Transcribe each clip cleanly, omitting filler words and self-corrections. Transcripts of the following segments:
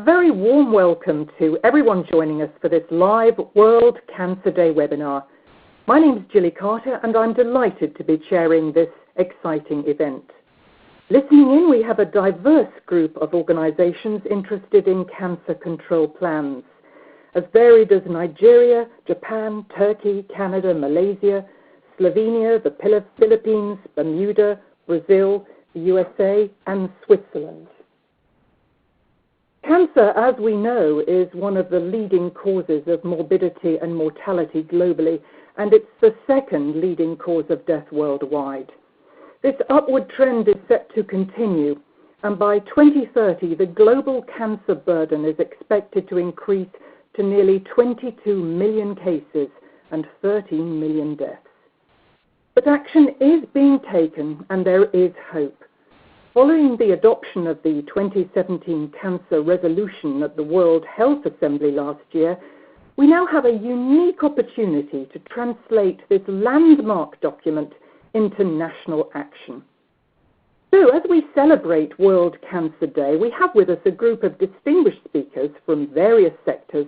A very warm welcome to everyone joining us for this live World Cancer Day webinar. My name is Gilly Carter and I'm delighted to be chairing this exciting event. Listening in, we have a diverse group of organizations interested in cancer control plans, as varied as Nigeria, Japan, Turkey, Canada, Malaysia, Slovenia, the Philippines, Bermuda, Brazil, the USA, and Switzerland. Cancer, as we know, is one of the leading causes of morbidity and mortality globally, and it's the second leading cause of death worldwide. This upward trend is set to continue, and by 2030, the global cancer burden is expected to increase to nearly 22 million cases and 13 million deaths. But action is being taken, and there is hope. Following the adoption of the 2017 Cancer Resolution at the World Health Assembly last year, we now have a unique opportunity to translate this landmark document into national action. So as we celebrate World Cancer Day, we have with us a group of distinguished speakers from various sectors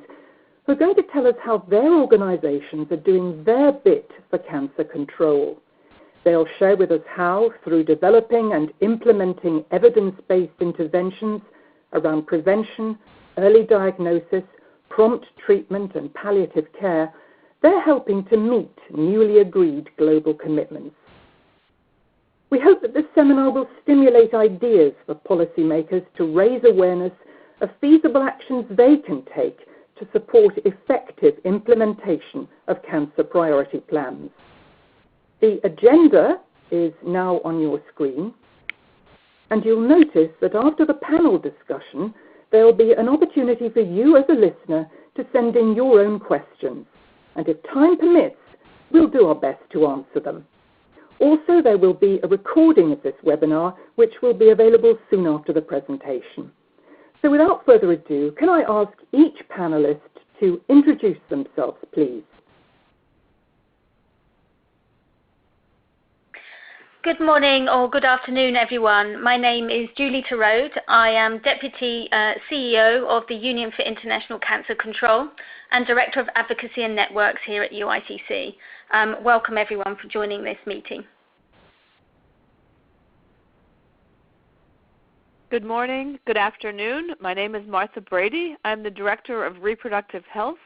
who are going to tell us how their organizations are doing their bit for cancer control. They'll share with us how, through developing and implementing evidence-based interventions around prevention, early diagnosis, prompt treatment, and palliative care, they're helping to meet newly agreed global commitments. We hope that this seminar will stimulate ideas for policymakers to raise awareness of feasible actions they can take to support effective implementation of cancer priority plans. The agenda is now on your screen, and you'll notice that after the panel discussion, there will be an opportunity for you as a listener to send in your own questions, and if time permits, we'll do our best to answer them. Also, there will be a recording of this webinar, which will be available soon after the presentation. So without further ado, can I ask each panelist to introduce themselves, please? Good morning or good afternoon, everyone. My name is Julie Torode. I am Deputy CEO of the Union for International Cancer Control and Director of Advocacy and Networks here at UICC. Welcome, everyone, for joining this meeting. Good morning, good afternoon. My name is Martha Brady. I'm the Director of Reproductive Health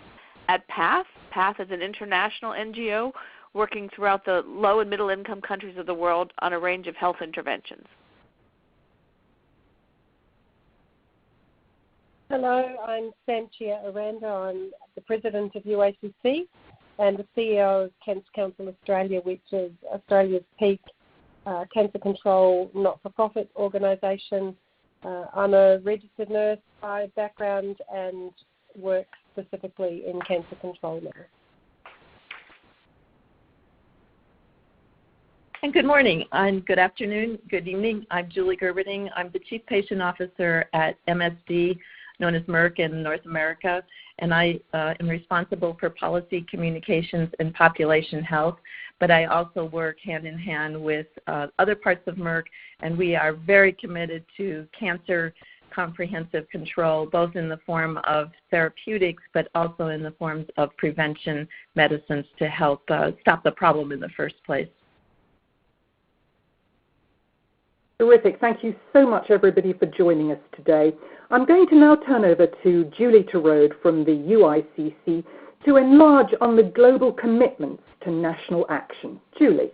at PATH. PATH is an international NGO working throughout the low and middle income countries of the world on a range of health interventions. Hello, I'm Sanchia Aranda. I'm the President of UICC and the CEO of Cancer Council Australia, which is Australia's peak cancer control not-for-profit organisation. I'm a registered nurse by background and work specifically in cancer control now. And good morning, and good afternoon, good evening. I'm Julie Gerberding. I'm the Chief Patient Officer at MSD, known as Merck in North America, and I am responsible for policy communications and population health, but I also work hand in hand with other parts of Merck, and we are very committed to cancer comprehensive control, both in the form of therapeutics, but also in the forms of prevention medicines to help stop the problem in the first place. Terrific. Thank you so much, everybody, for joining us today. I'm going to now turn over to Julie Torode from the UICC to enlarge on the global commitments to national action. Julie.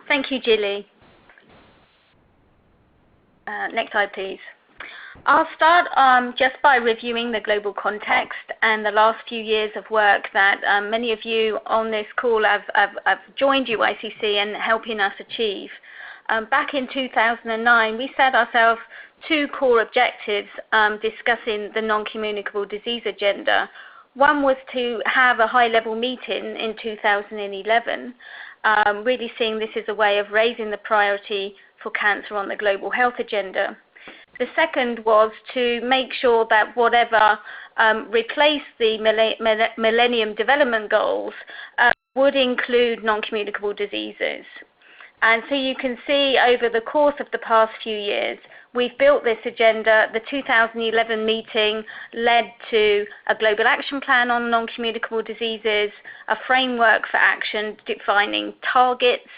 Thank you, Julie. Next slide, please. I'll start just by reviewing the global context and the last few years of work that many of you on this call have joined UICC and helping us achieve. Back in 2009, we set ourselves two core objectives discussing the non-communicable disease agenda. One was to have a high-level meeting in 2011, really seeing this as a way of raising the priority for cancer on the global health agenda. The second was to make sure that whatever replaced the Millennium Development Goals would include non-communicable diseases. And so you can see over the course of the past few years, we've built this agenda. The 2011 meeting led to a global action plan on non-communicable diseases, a framework for action defining targets,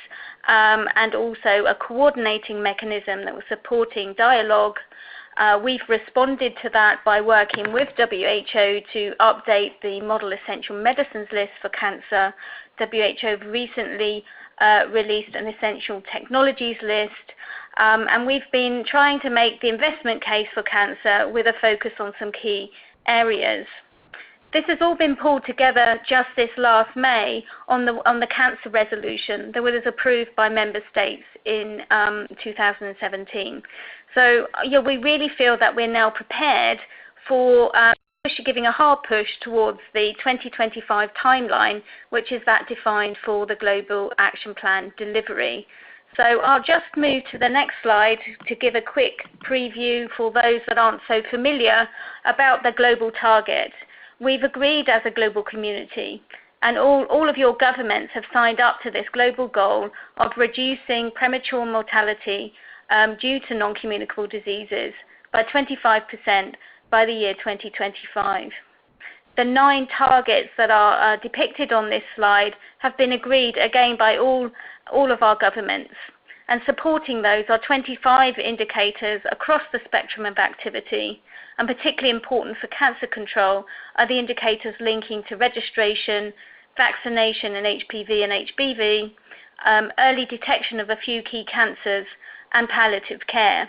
and also a coordinating mechanism that was supporting dialogue. We've responded to that by working with WHO to update the model essential medicines list for cancer. WHO recently released an essential technologies list, and we've been trying to make the investment case for cancer with a focus on some key areas. This has all been pulled together just this last May on the cancer resolution that was approved by member states in 2017. So we really feel that we're now prepared for giving a hard push towards the 2025 timeline, which is that defined for the Global Action Plan delivery. So I'll just move to the next slide to give a quick preview for those that aren't so familiar about the global target. We've agreed as a global community, and all of your governments have signed up to this global goal of reducing premature mortality due to non-communicable diseases by 25% by the year 2025. The 9 targets that are depicted on this slide have been agreed again by all of our governments, and supporting those are 25 indicators across the spectrum of activity, and particularly important for cancer control are the indicators linking to registration, vaccination in HPV and HBV, early detection of a few key cancers, and palliative care.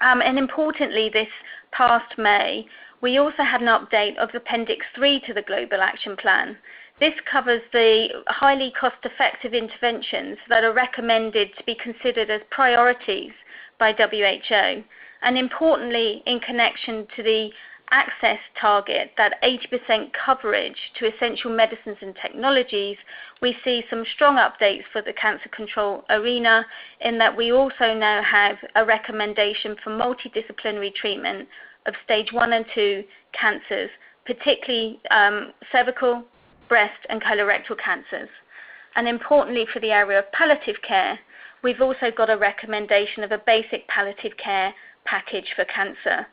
And importantly, this past May, we also had an update of Appendix 3 to the Global Action Plan. This covers the highly cost-effective interventions that are recommended to be considered as priorities by WHO. And importantly, in connection to the access target, that 80% coverage to essential medicines and technologies, we see some strong updates for the cancer control arena in that we also now have a recommendation for multidisciplinary treatment of stage 1 and 2 cancers, particularly cervical, breast and colorectal cancers. And importantly for the area of palliative care, we've also got a recommendation of a basic palliative care package for cancer.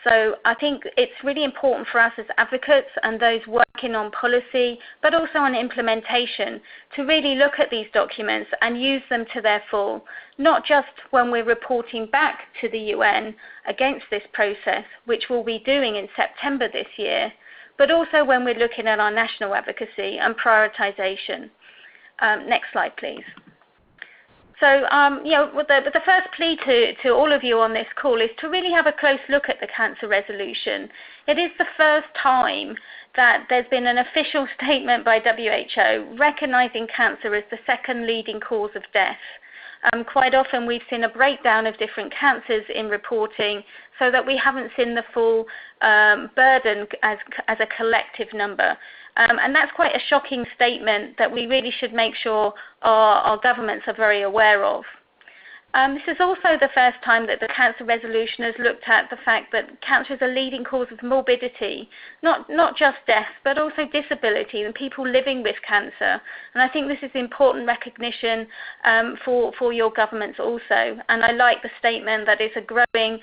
So I think it's really important for us as advocates and those working on policy, but also on implementation, to really look at these documents and use them to their full, not just when we're reporting back to the UN against this process, which we'll be doing in September this year, but also when we're looking at our national advocacy and prioritization. Next slide, please. So, the first plea to all of you on this call is to really have a close look at the cancer resolution. It is the first time that there's been an official statement by WHO recognizing cancer as the second leading cause of death. Quite often we've seen a breakdown of different cancers in reporting so that we haven't seen the full burden as a collective number. And that's quite a shocking statement that we really should make sure our governments are very aware of. This is also the first time that the cancer resolution has looked at the fact that cancer is a leading cause of morbidity, not just death, but also disability and people living with cancer. And I think this is important recognition for your governments also. And I like the statement that it's a growing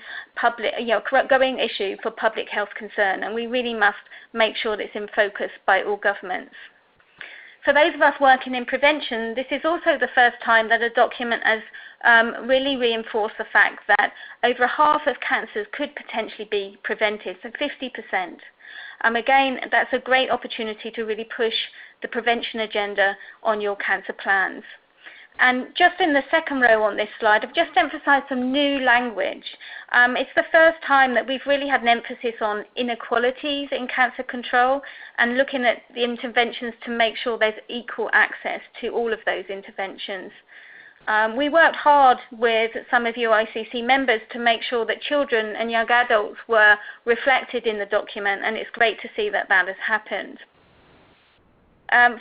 growing issue for public health concern, and we really must make sure that it's in focus by all governments. For those of us working in prevention, this is also the first time that a document has really reinforced the fact that over half of cancers could potentially be prevented, so 50%. Again, that's a great opportunity to really push the prevention agenda on your cancer plans. And just in the second row on this slide, I've just emphasized some new language. It's the first time that we've really had an emphasis on inequalities in cancer control and looking at the interventions to make sure there's equal access to all of those interventions. We worked hard with some of UICC members to make sure that children and young adults were reflected in the document, and it's great to see that that has happened.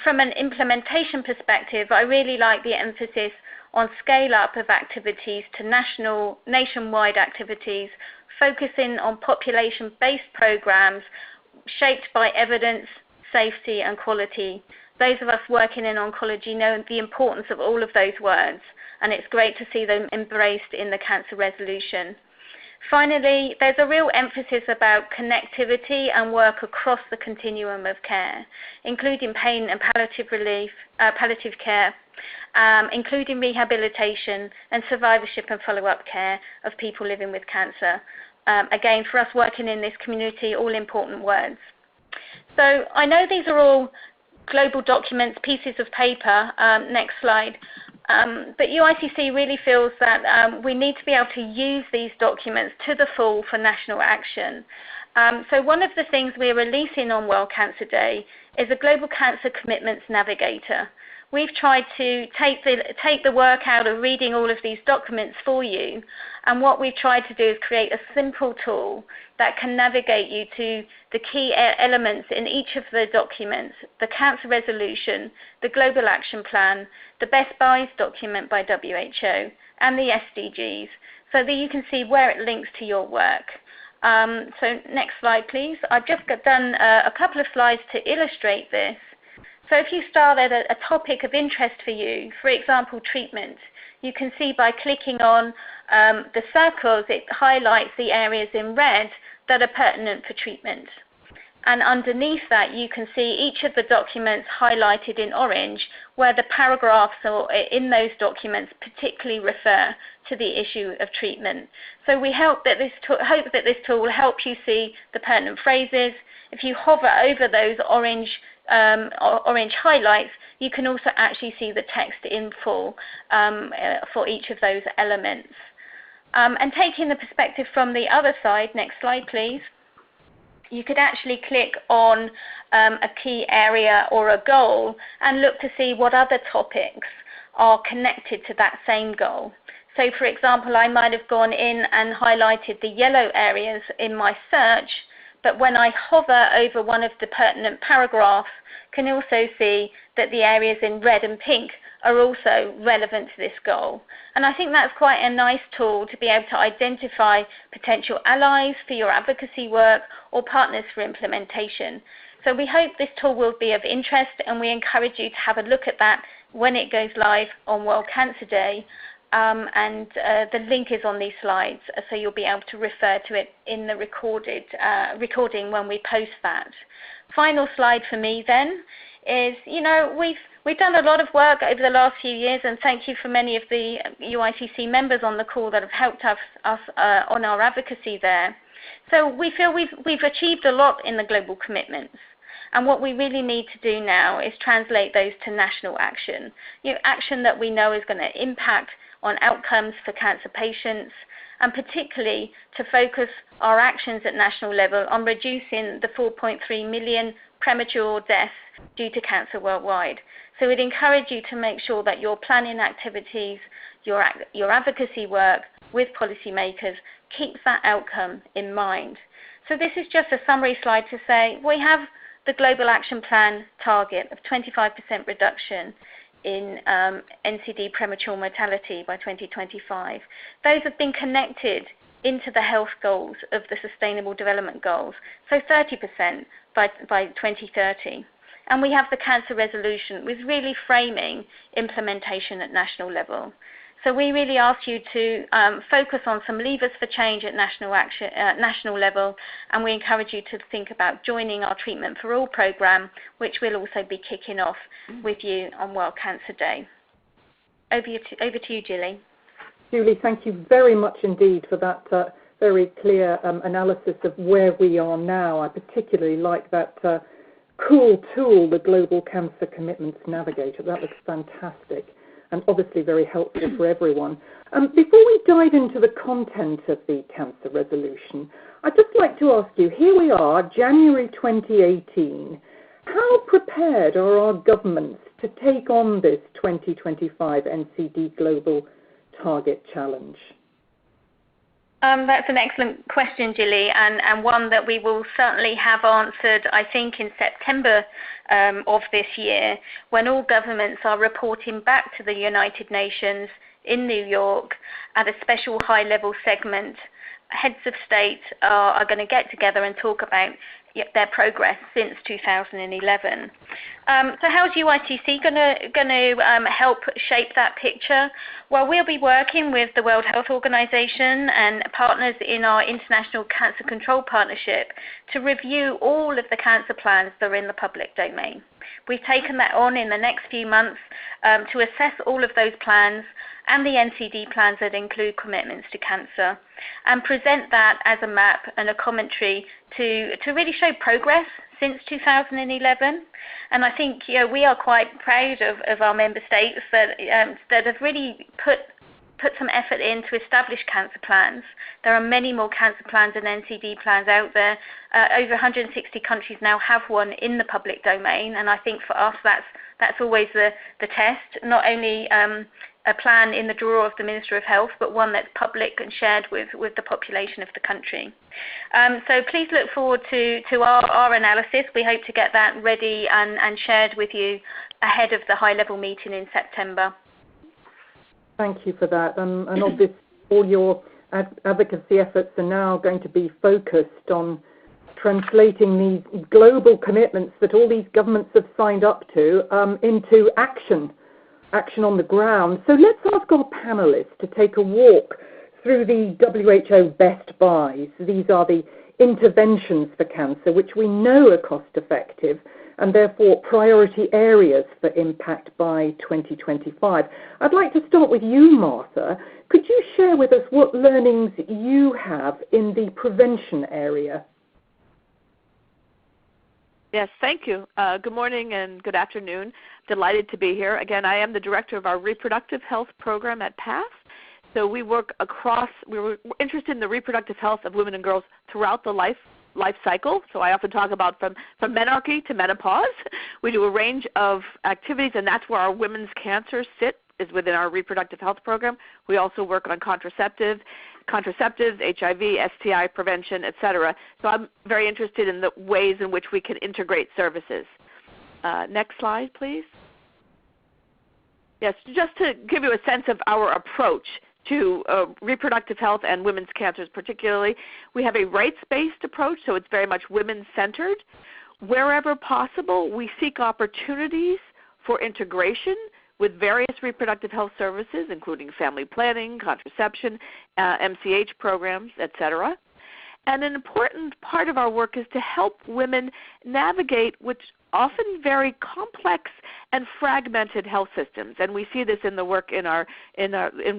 From an implementation perspective, I really like the emphasis on scale-up of activities to nationwide activities, focusing on population-based programs shaped by evidence, safety and quality, those of us working in oncology know the importance of all of those words, and it's great to see them embraced in the cancer resolution. Finally, there's a real emphasis about connectivity and work across the continuum of care, including pain and palliative care, including rehabilitation and survivorship and follow-up care of people living with cancer. Again, for us working in this community, all important words. So I know these are all global documents, pieces of paper. Next slide. But UICC really feels that we need to be able to use these documents to the full for national action. So one of the things we're releasing on World Cancer Day is a Global Cancer Commitments Navigator. We've tried to take the work out of reading all of these documents for you, and what we've tried to do is create a simple tool that can navigate you to the key elements in each of the documents: the cancer resolution, the global action plan, the best buys document by WHO, and the SDGs, so that you can see where it links to your work. So next slide, please. I've just done a couple of slides to illustrate this. So if you start at a topic of interest for you, for example, treatment, you can see by clicking on the circles, it highlights the areas in red that are pertinent for treatment. And underneath that, you can see each of the documents highlighted in orange, where the paragraphs in those documents particularly refer to the issue of treatment. So we hope that this tool will help you see the pertinent phrases. If you hover over those orange highlights, you can also actually see the text in full for each of those elements. And taking the perspective from the other side, next slide please, you could actually click on a key area or a goal and look to see what other topics are connected to that same goal. So for example, I might have gone in and highlighted the yellow areas in my search, but when I hover over one of the pertinent paragraphs, can also see that the areas in red and pink are also relevant to this goal. And I think that's quite a nice tool to be able to identify potential allies for your advocacy work or partners for implementation. So we hope this tool will be of interest, and we encourage you to have a look at that when it goes live on World Cancer Day. The link is on these slides, so you'll be able to refer to it in the recording when we post that. Final slide for me then is, we've done a lot of work over the last few years, and thank you for many of the UICC members on the call that have helped us on our advocacy there. So we feel we've achieved a lot in the global commitments. And what we really need to do now is translate those to national action. Action that we know is going to impact on outcomes for cancer patients, and particularly to focus our actions at national level on reducing the 4.3 million premature deaths due to cancer worldwide. So we'd encourage you to make sure that your planning activities, your advocacy work with policymakers keeps that outcome in mind. So this is just a summary slide to say we have the Global Action Plan target of 25% reduction in NCD premature mortality by 2025. Those have been connected into the health goals of the Sustainable Development Goals, so 30% by 2030. And we have the cancer resolution with really framing implementation at national level. So we really ask you to focus on some levers for change at national level, and we encourage you to think about joining our Treatment for All program, which will also be kicking off with you on World Cancer Day. Over to you, Julie. Julie, thank you very much indeed for that very clear analysis of where we are now. I particularly like that cool tool, the Global Cancer Commitments Navigator. That looks fantastic, and obviously very helpful for everyone. Before we dive into the content of the cancer resolution, I'd just like to ask you, here we are, January 2018. How prepared are our governments to take on this 2025 NCD Global Target Challenge? That's an excellent question, Julie, and one that we will certainly have answered, I think, in September of this year, when all governments are reporting back to the United Nations in New York at a special high-level segment. Heads of state are going to get together and talk about their progress since 2011. So how's UICC going to help shape that picture? Well, we'll be working with the World Health Organization and partners in our International Cancer Control Partnership to review all of the cancer plans that are in the public domain. We've taken that on in the next few months to assess all of those plans and the NCD plans that include commitments to cancer, and present that as a map and a commentary to really show progress since 2011. And I think we are quite proud of our member states that have really put some effort in to establish cancer plans. There are many more cancer plans and NCD plans out there. Over 160 countries now have one in the public domain, and I think for us that's always the test, not only a plan in the drawer of the Minister of Health, but one that's public and shared with the population of the country. So please look forward to our analysis. We hope to get that ready and shared with you ahead of the high-level meeting in September. Thank you for that. And obviously all your advocacy efforts are now going to be focused on translating these global commitments that all these governments have signed up to into action on the ground. So let's ask our panelists to take a walk through the WHO best buys. These are the interventions for cancer, which we know are cost effective and therefore priority areas for impact by 2025. I'd like to start with you, Martha. Could you share with us what learnings you have in the prevention area? Yes, thank you. Good morning and good afternoon. Delighted to be here. Again, I am the director of our Reproductive Health program at PATH. So we work we're interested in the reproductive health of women and girls throughout the life cycle. So I often talk about from menarche to menopause. We do a range of activities, and that's where our women's cancers sit, is within our reproductive health program. We also work on contraceptives, HIV, STI prevention, etc. So I'm very interested in the ways in which we can integrate services. Next slide, please. Yes, just to give you a sense of our approach to reproductive health and women's cancers particularly, we have a rights-based approach, so it's very much women-centered. Wherever possible, we seek opportunities for integration with various reproductive health services, including family planning, contraception, MCH programs, etc. And an important part of our work is to help women navigate which often very complex and fragmented health systems, and we see this in the work in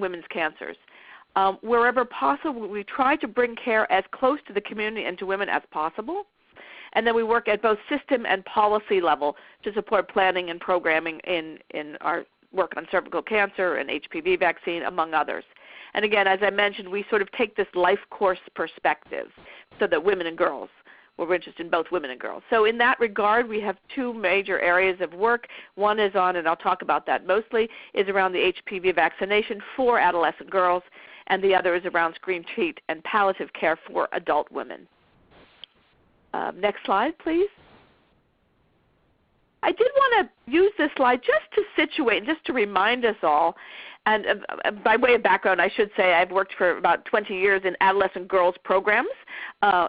women's cancers. Wherever possible, we try to bring care as close to the community and to women as possible. And then we work at both system and policy level to support planning and programming in our work on cervical cancer and HPV vaccine, among others. And again, as I mentioned, we sort of take this life course perspective so that women and girls, we're interested in both women and girls. So in that regard, we have two major areas of work. One is on, and I'll talk about that mostly, is around the HPV vaccination for adolescent girls, and the other is around screen, treat, and palliative care for adult women. Next slide, please. I did want to use this slide just to situate, just to remind us all, and by way of background, I should say I've worked for about 20 years in adolescent girls programs,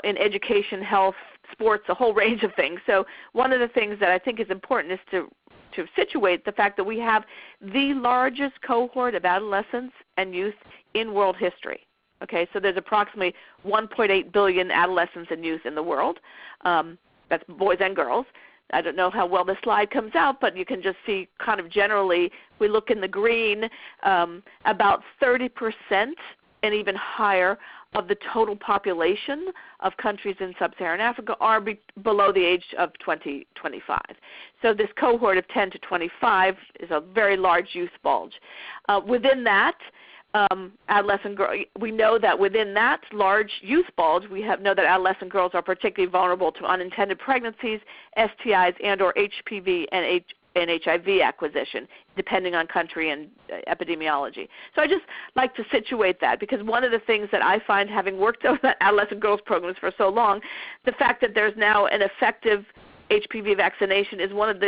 in education, health, sports, a whole range of things. So one of the things that I think is important is to situate the fact that we have the largest cohort of adolescents and youth in world history. Okay, so there's approximately 1.8 billion adolescents and youth in the world. That's boys and girls. I don't know how well the slide comes out, but you can just see kind of generally, we look in the green, about 30% and even higher of the total population of countries in sub-Saharan Africa are below the age of 25. So this cohort of 10 to 25 is a very large youth bulge. Within that, we know that within that large youth bulge, know that adolescent girls are particularly vulnerable to unintended pregnancies, STIs, and/or HPV and HIV acquisition, depending on country and epidemiology. So I just like to situate that, because one of the things that I find, having worked on adolescent girls programs for so long, the fact that there's now an effective HPV vaccination is one of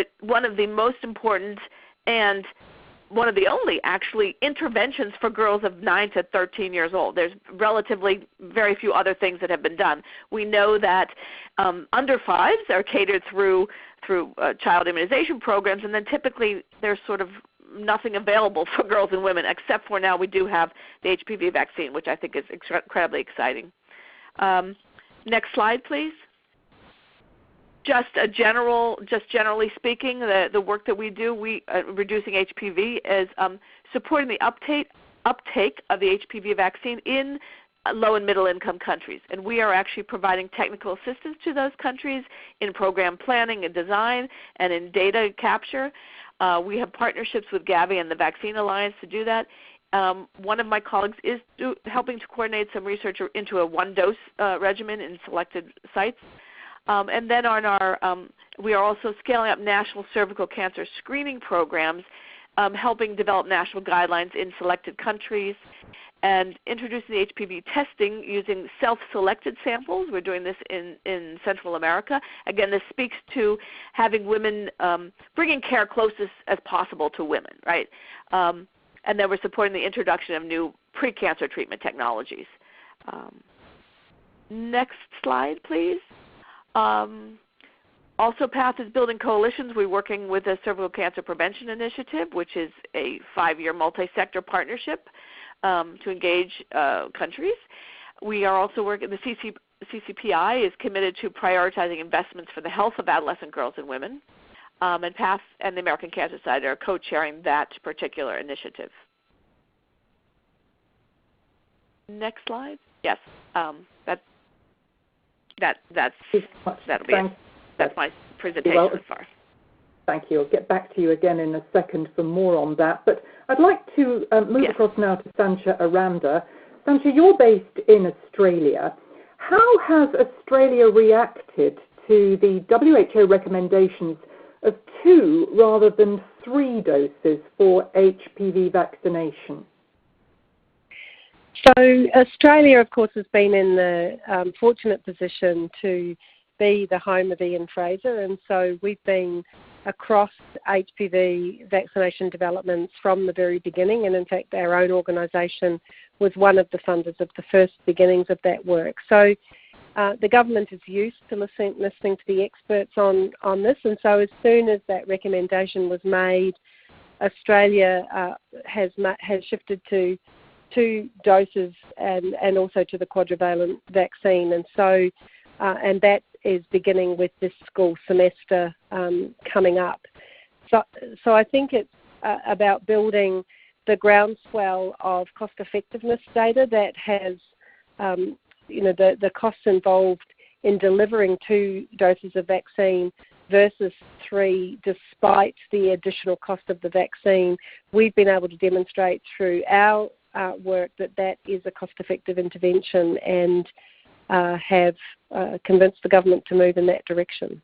the most important and one of the only, actually, interventions for girls of 9 to 13 years old. There's relatively very few other things that have been done. We know that under 5s are catered through child immunization programs, and then typically there's sort of nothing available for girls and women, except for now we do have the HPV vaccine, which I think is incredibly exciting. Next slide, please. Just generally speaking, the work that we do, reducing HPV, is supporting the uptake of the HPV vaccine in low and middle income countries. And we are actually providing technical assistance to those countries in program planning and design and in data capture. We have partnerships with Gavi and the Vaccine Alliance to do that. One of my colleagues is helping to coordinate some research into a one-dose regimen in selected sites. And then we are also scaling up national cervical cancer screening programs, helping develop national guidelines in selected countries, and introducing the HPV testing using self-selected samples. We're doing this in Central America. Again, this speaks to having women, bringing care closest as possible to women, right? And then we're supporting the introduction of new pre-cancer treatment technologies. Next slide, please. Also, PATH is building coalitions. We're working with the Cervical Cancer Prevention Initiative, which is a 5-year multi-sector partnership to engage countries. We are also working, the CCPI is committed to prioritizing investments for the health of adolescent girls and women. And PATH and the American Cancer Society are co-chairing that particular initiative. Next slide. Yes, that'll be it. That's my presentation so far. Thank you. I'll get back to you again in a second for more on that. But I'd like to move across now to Sanchia Aranda. Sanchia, you're based in Australia. How has Australia reacted to the WHO recommendations of 2 rather than 3 doses for HPV vaccination? So Australia, of course, has been in the fortunate position to be the home of Ian Fraser, and so we've been across HPV vaccination developments from the very beginning, and in fact our own organisation was one of the funders of the first beginnings of that work. So the government is used to listening to the experts on this, and so as soon as that recommendation was made, Australia has shifted to 2 doses and also to the quadrivalent vaccine, and so and that is beginning with this school semester coming up. So I think it's about building the groundswell of cost-effectiveness data that has, the costs involved in delivering 2 doses of vaccine versus 3, despite the additional cost of the vaccine. We've been able to demonstrate through our work that is a cost-effective intervention, and have convinced the government to move in that direction.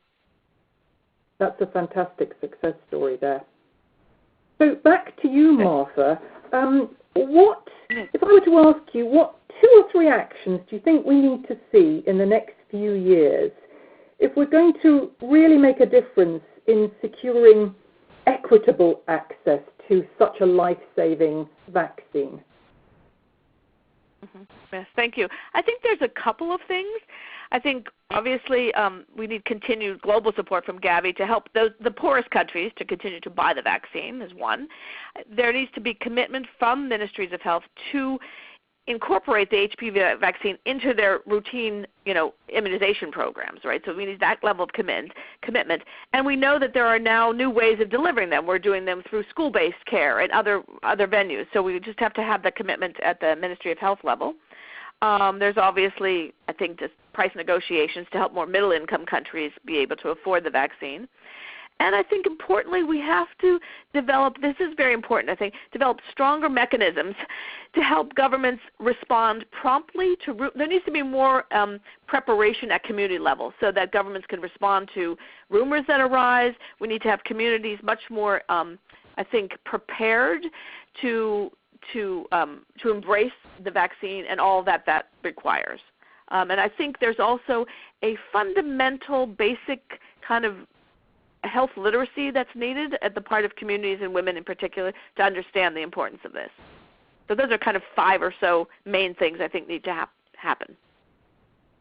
That's a fantastic success story there. So back to you, Martha. If I were to ask you, what 2 or 3 actions do you think we need to see in the next few years if we're going to really make a difference in securing equitable access to such a life-saving vaccine? Mm-hmm. Yes, thank you. I think there's a couple of things. I think obviously we need continued global support from Gavi to help the poorest countries to continue to buy the vaccine is one. There needs to be commitment from ministries of health to incorporate the HPV vaccine into their routine, immunization programs, right? So we need that level of commitment. And we know that there are now new ways of delivering them. We're doing them through school-based care and other venues. So we just have to have the commitment at the Ministry of Health level. There's obviously, I think, just price negotiations to help more middle-income countries be able to afford the vaccine. And I think importantly, we have to develop, this is very important, I think, develop stronger mechanisms to help governments respond promptly to, there needs to be more preparation at community level so that governments can respond to rumors that arise. We need to have communities much more, I think, prepared to embrace the vaccine and all that requires. And I think there's also a fundamental, basic kind of health literacy that's needed at the part of communities and women in particular to understand the importance of this. So those are kind of 5 or so main things I think need to happen.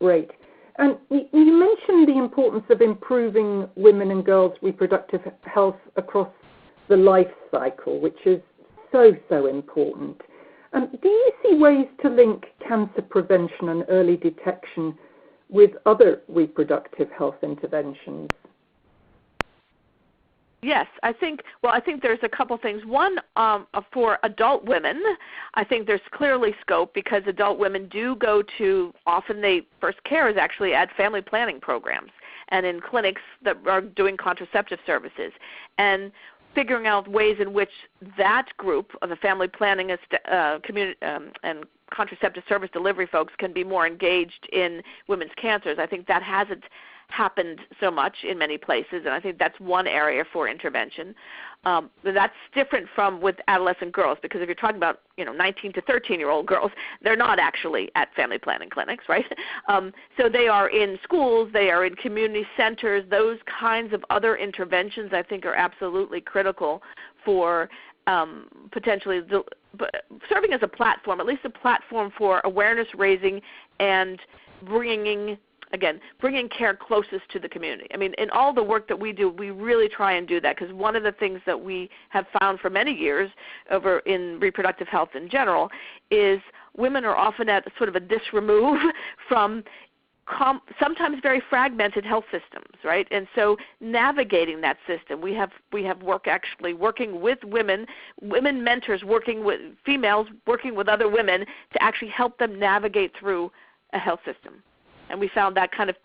Great. And you mentioned the importance of improving women and girls' reproductive health across the life cycle, which is so important. Do you see ways to link cancer prevention and early detection with other reproductive health interventions? Yes, I think there's a couple things. One, for adult women, I think there's clearly scope because adult women do go to, often they first care is actually at family planning programs and in clinics that are doing contraceptive services. And figuring out ways in which that group of the family planning community and contraceptive service delivery folks can be more engaged in women's cancers. I think that hasn't happened so much in many places, and I think that's one area for intervention. That's different from with adolescent girls, because if you're talking about 19 to 13-year-old girls, they're not actually at family planning clinics, right? So they are in schools, they are in community centers. Those kinds of other interventions I think are absolutely critical for potentially serving as a platform, at least a platform for awareness raising and bringing care closest to the community. I mean, in all the work that we do, we really try and do that, because one of the things that we have found for many years over in reproductive health in general is women are often at sort of a disremove from sometimes very fragmented health systems, right? And so navigating that system, we have work actually working with women mentors working with females, working with other women to actually help them navigate through a health system. And we found that kind of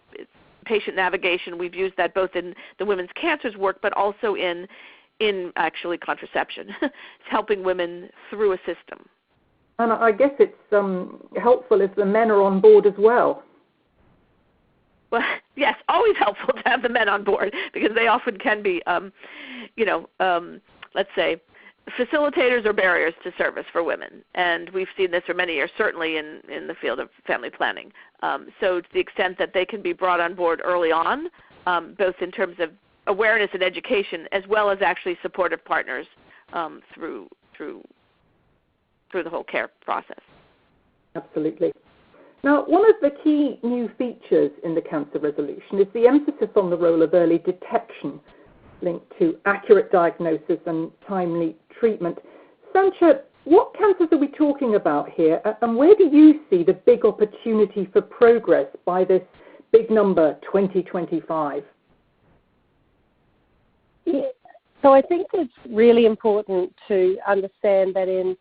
patient navigation, we've used that both in the women's cancers work, but also in actually contraception, helping women through a system. And I guess it's helpful if the men are on board as well. Well, yes, always helpful to have the men on board, because they often can be, let's say, facilitators or barriers to service for women. And we've seen this for many years, certainly in the field of family planning. So to the extent that they can be brought on board early on, both in terms of awareness and education, as well as actually supportive partners through the whole care process. Absolutely. Now, one of the key new features in the cancer resolution is the emphasis on the role of early detection linked to accurate diagnosis and timely treatment. Sanchia, what cancers are we talking about here, and where do you see the big opportunity for progress by this big number, 2025? Yeah. So I think it's really important to understand that in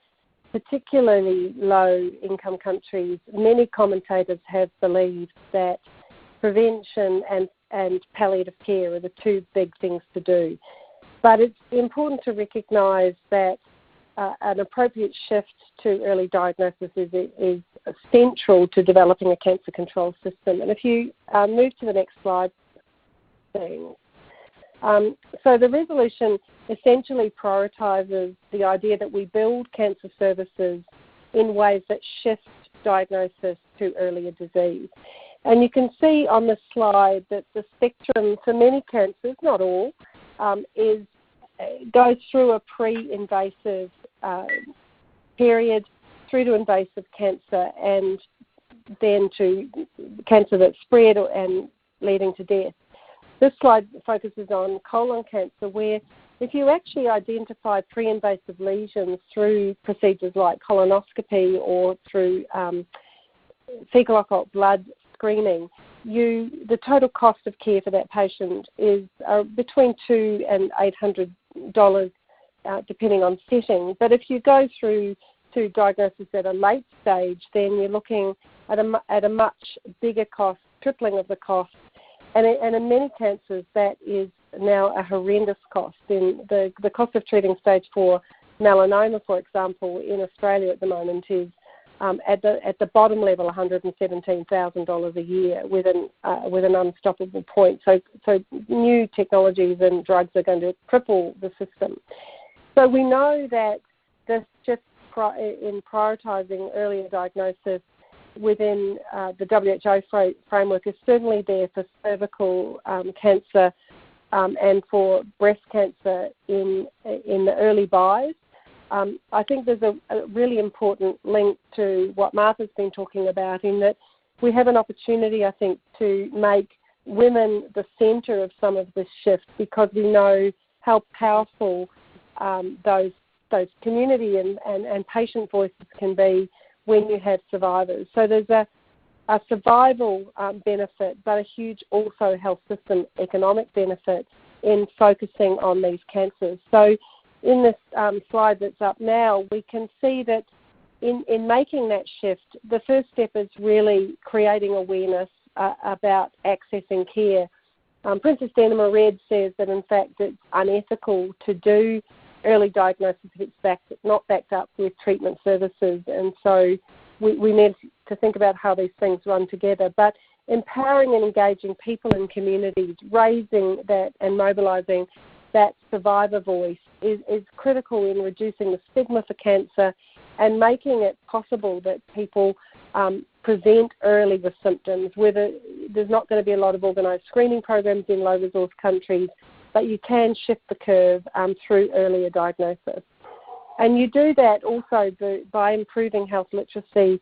particularly low-income countries, many commentators have believed that prevention and palliative care are the two big things to do. But it's important to recognise that an appropriate shift to early diagnosis is central to developing a cancer control system. And if you move to the next slide, so the resolution essentially prioritises the idea that we build cancer services in ways that shift diagnosis to earlier disease. And you can see on the slide that the spectrum for many cancers, not all, goes through a pre-invasive period through to invasive cancer and then to cancer that's spread and leading to death. This slide focuses on colon cancer, where if you actually identify pre-invasive lesions through procedures like colonoscopy or through fecal occult blood screening, the total cost of care for that patient is between $200 and $800, depending on setting. But if you go through to diagnosis at a late stage, then you're looking at a much bigger cost, tripling of the cost. And in many cancers, that is now a horrendous cost. In the cost of treating stage 4 melanoma, for example, in Australia at the moment is at the bottom level $117,000 a year with an unstoppable point. So new technologies and drugs are going to cripple the system. So we know that this just in prioritising earlier diagnosis within the WHO framework is certainly there for cervical cancer and for breast cancer in the early buys. I think there's a really important link to what Martha's been talking about, in that we have an opportunity, I think, to make women the centre of some of this shift, because we know how powerful those community and patient voices can be when you have survivors. So there's a survival benefit, but a huge also health system economic benefit in focusing on these cancers. So in this slide that's up now, we can see that in making that shift, the first step is really creating awareness about accessing care. Princess Denima Red says that, in fact, it's unethical to do early diagnosis if it's not backed up with treatment services. And so we need to think about how these things run together. But empowering and engaging people in communities, raising that and mobilising that survivor voice is critical in reducing the stigma for cancer and making it possible that people present early with symptoms, whether there's not going to be a lot of organised screening programs in low-resource countries, but you can shift the curve through earlier diagnosis. And you do that also by improving health literacy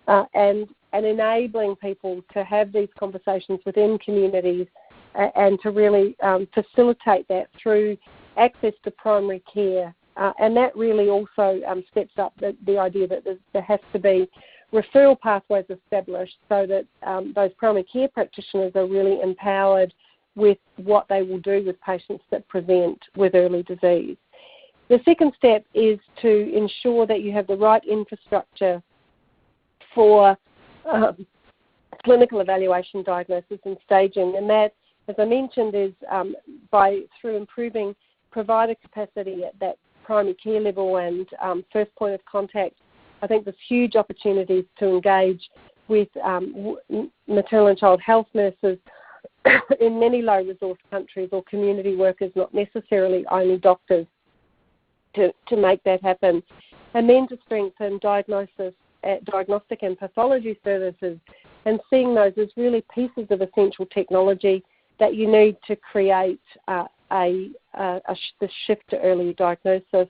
and enabling people to have these conversations within communities and to really facilitate that through access to primary care. And that really also steps up the idea that there has to be referral pathways established so that those primary care practitioners are really empowered with what they will do with patients that present with early disease. The second step is to ensure that you have the right infrastructure for clinical evaluation, diagnosis and staging. And that, as I mentioned, is through improving provider capacity at that primary care level and first point of contact. I think there's huge opportunities to engage with maternal and child health nurses in many low-resource countries, or community workers, not necessarily only doctors, to make that happen. And then to strengthen diagnostic and pathology services, and seeing those as really pieces of essential technology that you need to create the shift to early diagnosis.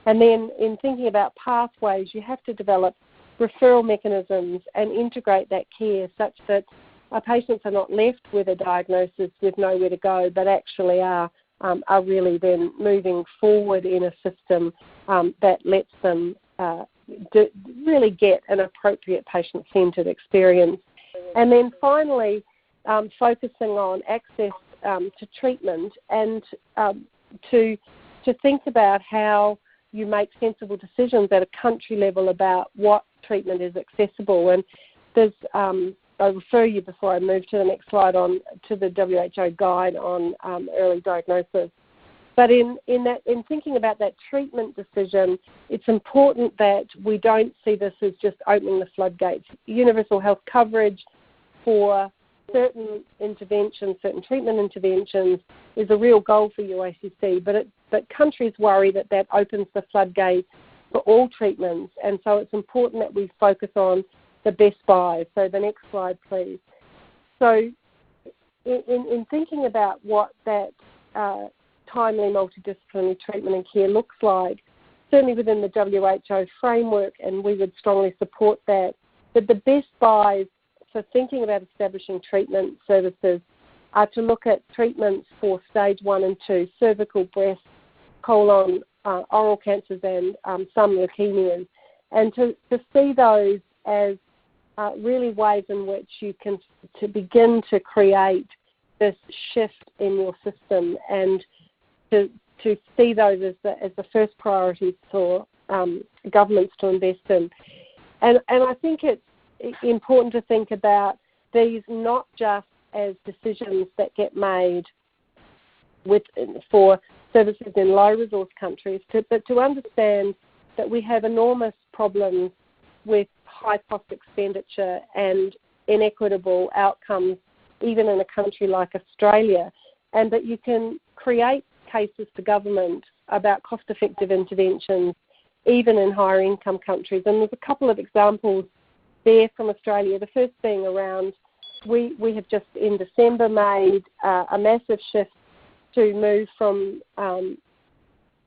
And then in thinking about pathways, you have to develop referral mechanisms and integrate that care such that our patients are not left with a diagnosis with nowhere to go, but actually are really then moving forward in a system that lets them really get an appropriate patient-centred experience. And then finally, focusing on access to treatment and to think about how you make sensible decisions at a country level about what treatment is accessible. And there's I'll refer you before I move to the next slide to the WHO guide on early diagnosis. But in thinking about that treatment decision, it's important that we don't see this as just opening the floodgates. Universal health coverage for certain interventions, certain treatment interventions, is a real goal for UICC. But countries worry that opens the floodgates for all treatments, and so it's important that we focus on the best buy. So the next slide, please. So in thinking about what that timely multidisciplinary treatment and care looks like, certainly within the WHO framework, and we would strongly support that, but the best buys for thinking about establishing treatment services are to look at treatments for stage 1 and 2, cervical, breast, colon, oral cancers and some leukemias, and to see those as really ways in which you can to begin to create this shift in your system, and to see those as the first priorities for governments to invest in. And I think it's important to think about these not just as decisions that get made for services in low-resource countries, but to understand that we have enormous problems with high-cost expenditure and inequitable outcomes, even in a country like Australia, and that you can create cases to government about cost-effective interventions, even in higher-income countries. And there's a couple of examples there from Australia. The first being around, we have just in December made a massive shift to move from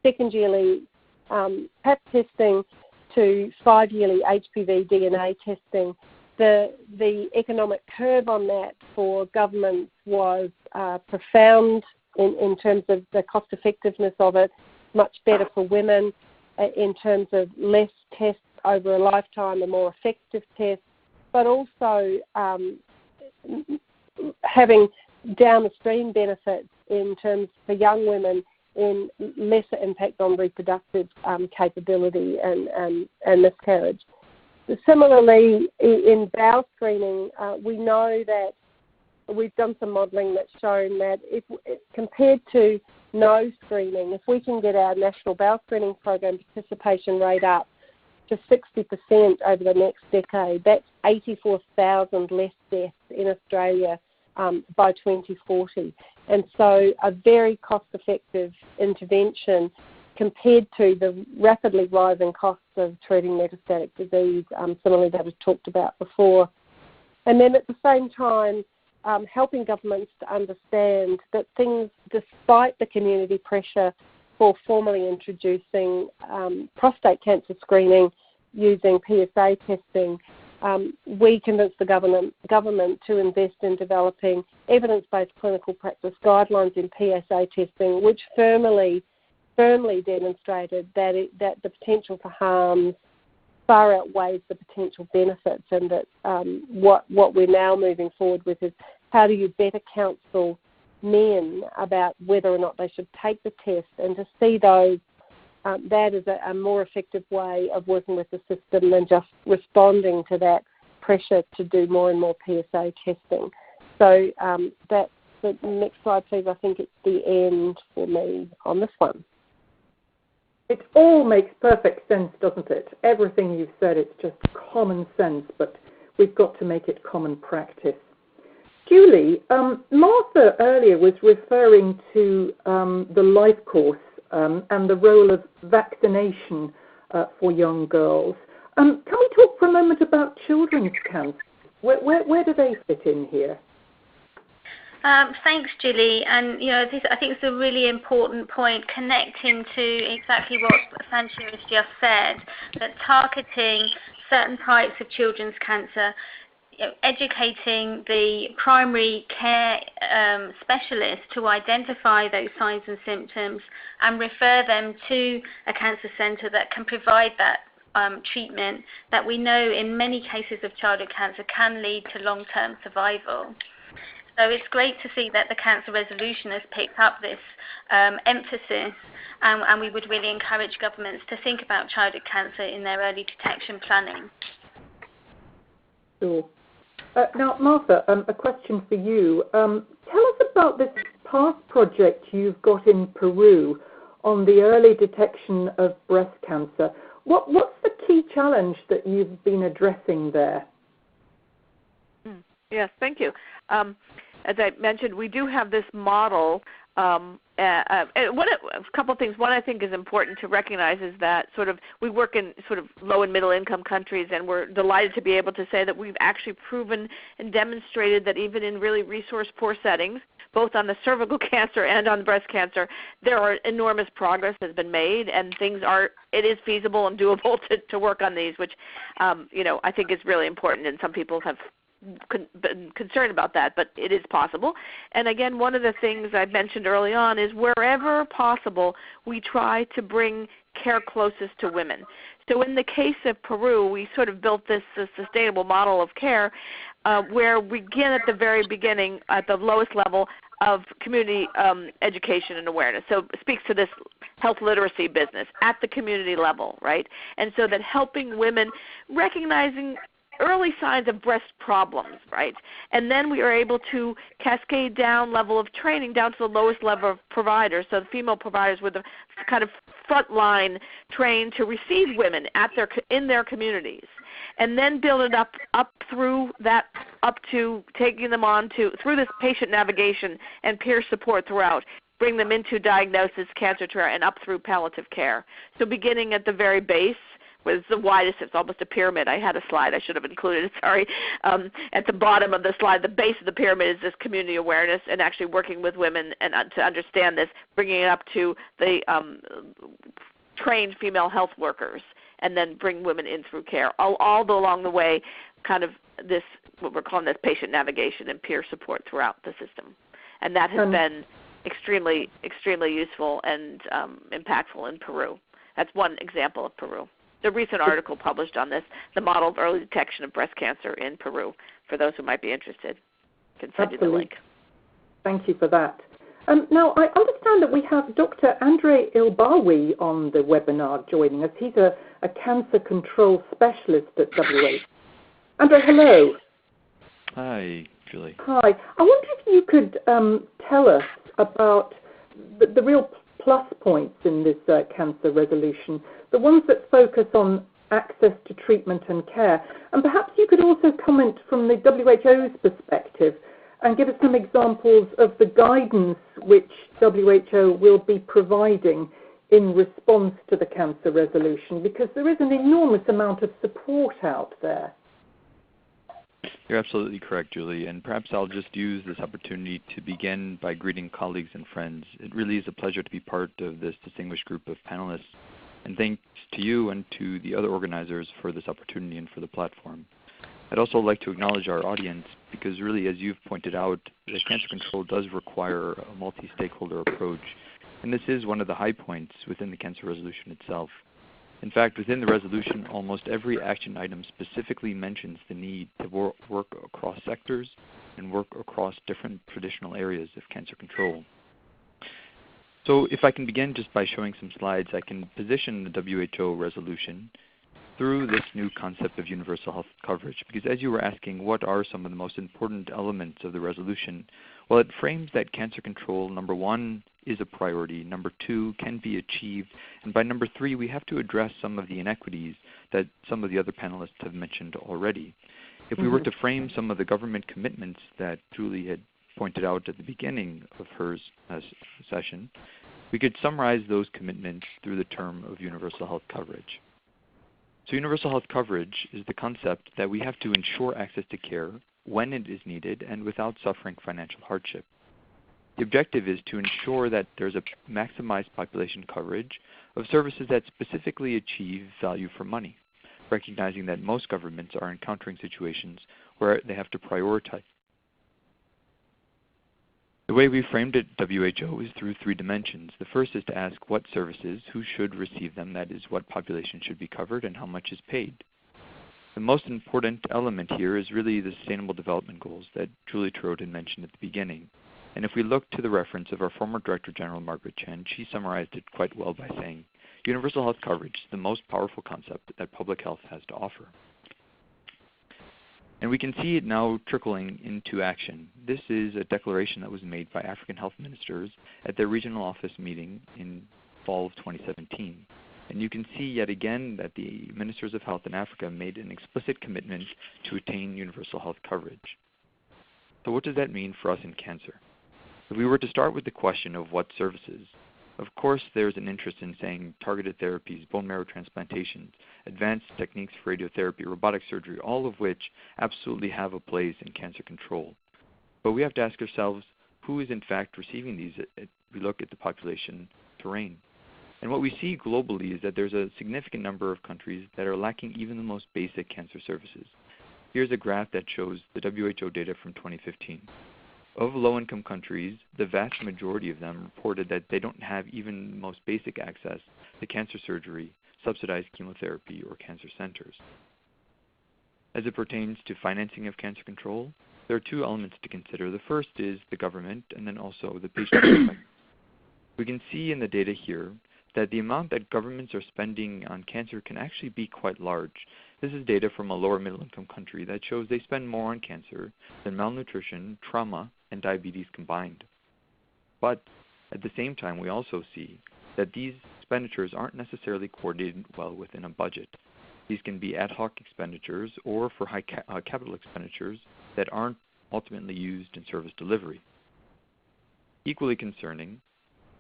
second-yearly PAP testing to 5-yearly HPV DNA testing, the economic curve on that for governments was profound in terms of the cost effectiveness of it, much better for women in terms of less tests over a lifetime, a more effective test, but also having downstream benefits in terms for young women in lesser impact on reproductive capability and miscarriage. Similarly, in bowel screening, we know that we've done some modelling that's shown that if compared to no screening, if we can get our national bowel screening program participation rate up to 60% over the next decade, that's 84,000 less deaths in Australia by 2040. And so a very cost-effective intervention compared to the rapidly rising costs of treating metastatic disease, similarly that was talked about before. And then at the same time, helping governments to understand that things, despite the community pressure for formally introducing prostate cancer screening using PSA testing, we convinced the government to invest in developing evidence-based clinical practice guidelines in PSA testing, which firmly demonstrated that the potential for harms far outweighs the potential benefits, and that what we're now moving forward with is how do you better counsel men about whether or not they should take the test, and to see those that is a more effective way of working with the system than just responding to that pressure to do more and more PSA testing. So that's the next slide, please. I think it's the end for me on this one. It all makes perfect sense, doesn't it? Everything you've said, it's just common sense, but we've got to make it common practice. Julie, Martha earlier was referring to the life course and the role of vaccination for young girls. Can we talk for a moment about children's cancer? Where do they fit in here? Thanks, Julie. And I think it's a really important point, connecting to exactly what Sanchia has just said, that targeting certain types of children's cancer, educating the primary care specialists to identify those signs and symptoms and refer them to a cancer centre that can provide that treatment that we know in many cases of childhood cancer can lead to long-term survival. So it's great to see that the Cancer Resolution has picked up this emphasis, and we would really encourage governments to think about childhood cancer in their early detection planning. Sure. Now, Martha, a question for you. Tell us about this past project you've got in Peru on the early detection of breast cancer. What's the key challenge that you've been addressing there? Yes, thank you. As I mentioned, we do have this model. A couple of things. One, I think is important to recognize is that we work in low and middle income countries, and we're delighted to be able to say that we've actually proven and demonstrated that even in really resource poor settings, both on the cervical cancer and on breast cancer, there are enormous progress has been made, and it is feasible and doable to work on these, which I think is really important, and some people have been concerned about that, but it is possible. And again, one of the things I mentioned early on is wherever possible, we try to bring care closest to women. So in the case of Peru, we built this sustainable model of care where we begin at the very beginning at the lowest level of community education and awareness. So it speaks to this health literacy business at the community level, right? And so that helping women recognizing early signs of breast problems, right? And then we are able to cascade down level of training down to the lowest level of providers. So the female providers were the kind of front line trained to receive women in their communities, and then build it up through that, up to taking them on through this patient navigation and peer support throughout, bring them into diagnosis, cancer care, and up through palliative care. So beginning at the very base, with. It's the widest. It's almost a pyramid. I had a slide. I should have included it. Sorry. At the bottom of the slide, the base of the pyramid is this community awareness and actually working with women and to understand this, bringing it up to the trained female health workers, and then bring women in through care. All along the way, kind of this, what we're calling this patient navigation and peer support throughout the system. And that has been extremely, extremely useful and impactful in Peru. That's one example of Peru. The recent article published on this, the model of early detection of breast cancer in Peru, for those who might be interested. I can send you the link. Thank you for that. Now, I understand that we have Dr. Andre Ilbawi on the webinar joining us. He's a cancer control specialist at WHO. Andre, hello. Hi, Julie. Hi. I wonder if you could tell us about the real plus points in this cancer resolution, the ones that focus on access to treatment and care. And perhaps you could also comment from the WHO's perspective and give us some examples of the guidance which WHO will be providing in response to the cancer resolution, because there is an enormous amount of support out there. You're absolutely correct, Julie, and perhaps I'll just use this opportunity to begin by greeting colleagues and friends. It really is a pleasure to be part of this distinguished group of panelists, and thanks to you and to the other organizers for this opportunity and for the platform. I'd also like to acknowledge our audience because really, as you've pointed out, the cancer control does require a multi-stakeholder approach, and this is one of the high points within the cancer resolution itself. In fact, within the resolution, almost every action item specifically mentions the need to work across sectors and work across different traditional areas of cancer control. So if I can begin just by showing some slides, I can position the WHO resolution through this new concept of universal health coverage. Because as you were asking, what are some of the most important elements of the resolution? Well, it frames that cancer control, number one, is a priority, number two, can be achieved, and by number three, we have to address some of the inequities that some of the other panelists have mentioned already. If we were to frame some of the government commitments that Julie had pointed out at the beginning of her session, we could summarize those commitments through the term of universal health coverage. So universal health coverage is the concept that we have to ensure access to care when it is needed and without suffering financial hardship. The objective is to ensure that there's a maximized population coverage of services that specifically achieve value for money, recognizing that most governments are encountering situations where they have to prioritize. The way we framed it at WHO is through three dimensions. The first is to ask what services, who should receive them, that is, what population should be covered, and how much is paid. The most important element here is really the Sustainable Development Goals that Julie Torode had mentioned at the beginning. And if we look to the reference of our former Director General, Margaret Chan, she summarized it quite well by saying, universal health coverage is the most powerful concept that public health has to offer. And we can see it now trickling into action. This is a declaration that was made by African health ministers at their regional office meeting in fall of 2017. And you can see yet again that the ministers of health in Africa made an explicit commitment to attain universal health coverage. So what does that mean for us in cancer? If we were to start with the question of what services, of course there's an interest in saying targeted therapies, bone marrow transplantations, advanced techniques for radiotherapy, robotic surgery, all of which absolutely have a place in cancer control. But we have to ask ourselves, who is in fact receiving these? We look at the population terrain. And what we see globally is that there's a significant number of countries that are lacking even the most basic cancer services. Here's a graph that shows the WHO data from 2015. Of low-income countries, the vast majority of them reported that they don't have even the most basic access to cancer surgery, subsidized chemotherapy, or cancer centers. As it pertains to financing of cancer control, there are two elements to consider. The first is the government, and then also the patient. We can see in the data here that the amount that governments are spending on cancer can actually be quite large. This is data from a lower middle income country that shows they spend more on cancer than malnutrition, trauma, and diabetes combined. But at the same time, we also see that these expenditures aren't necessarily coordinated well within a budget. These can be ad hoc expenditures or for high capital expenditures that aren't ultimately used in service delivery. Equally concerning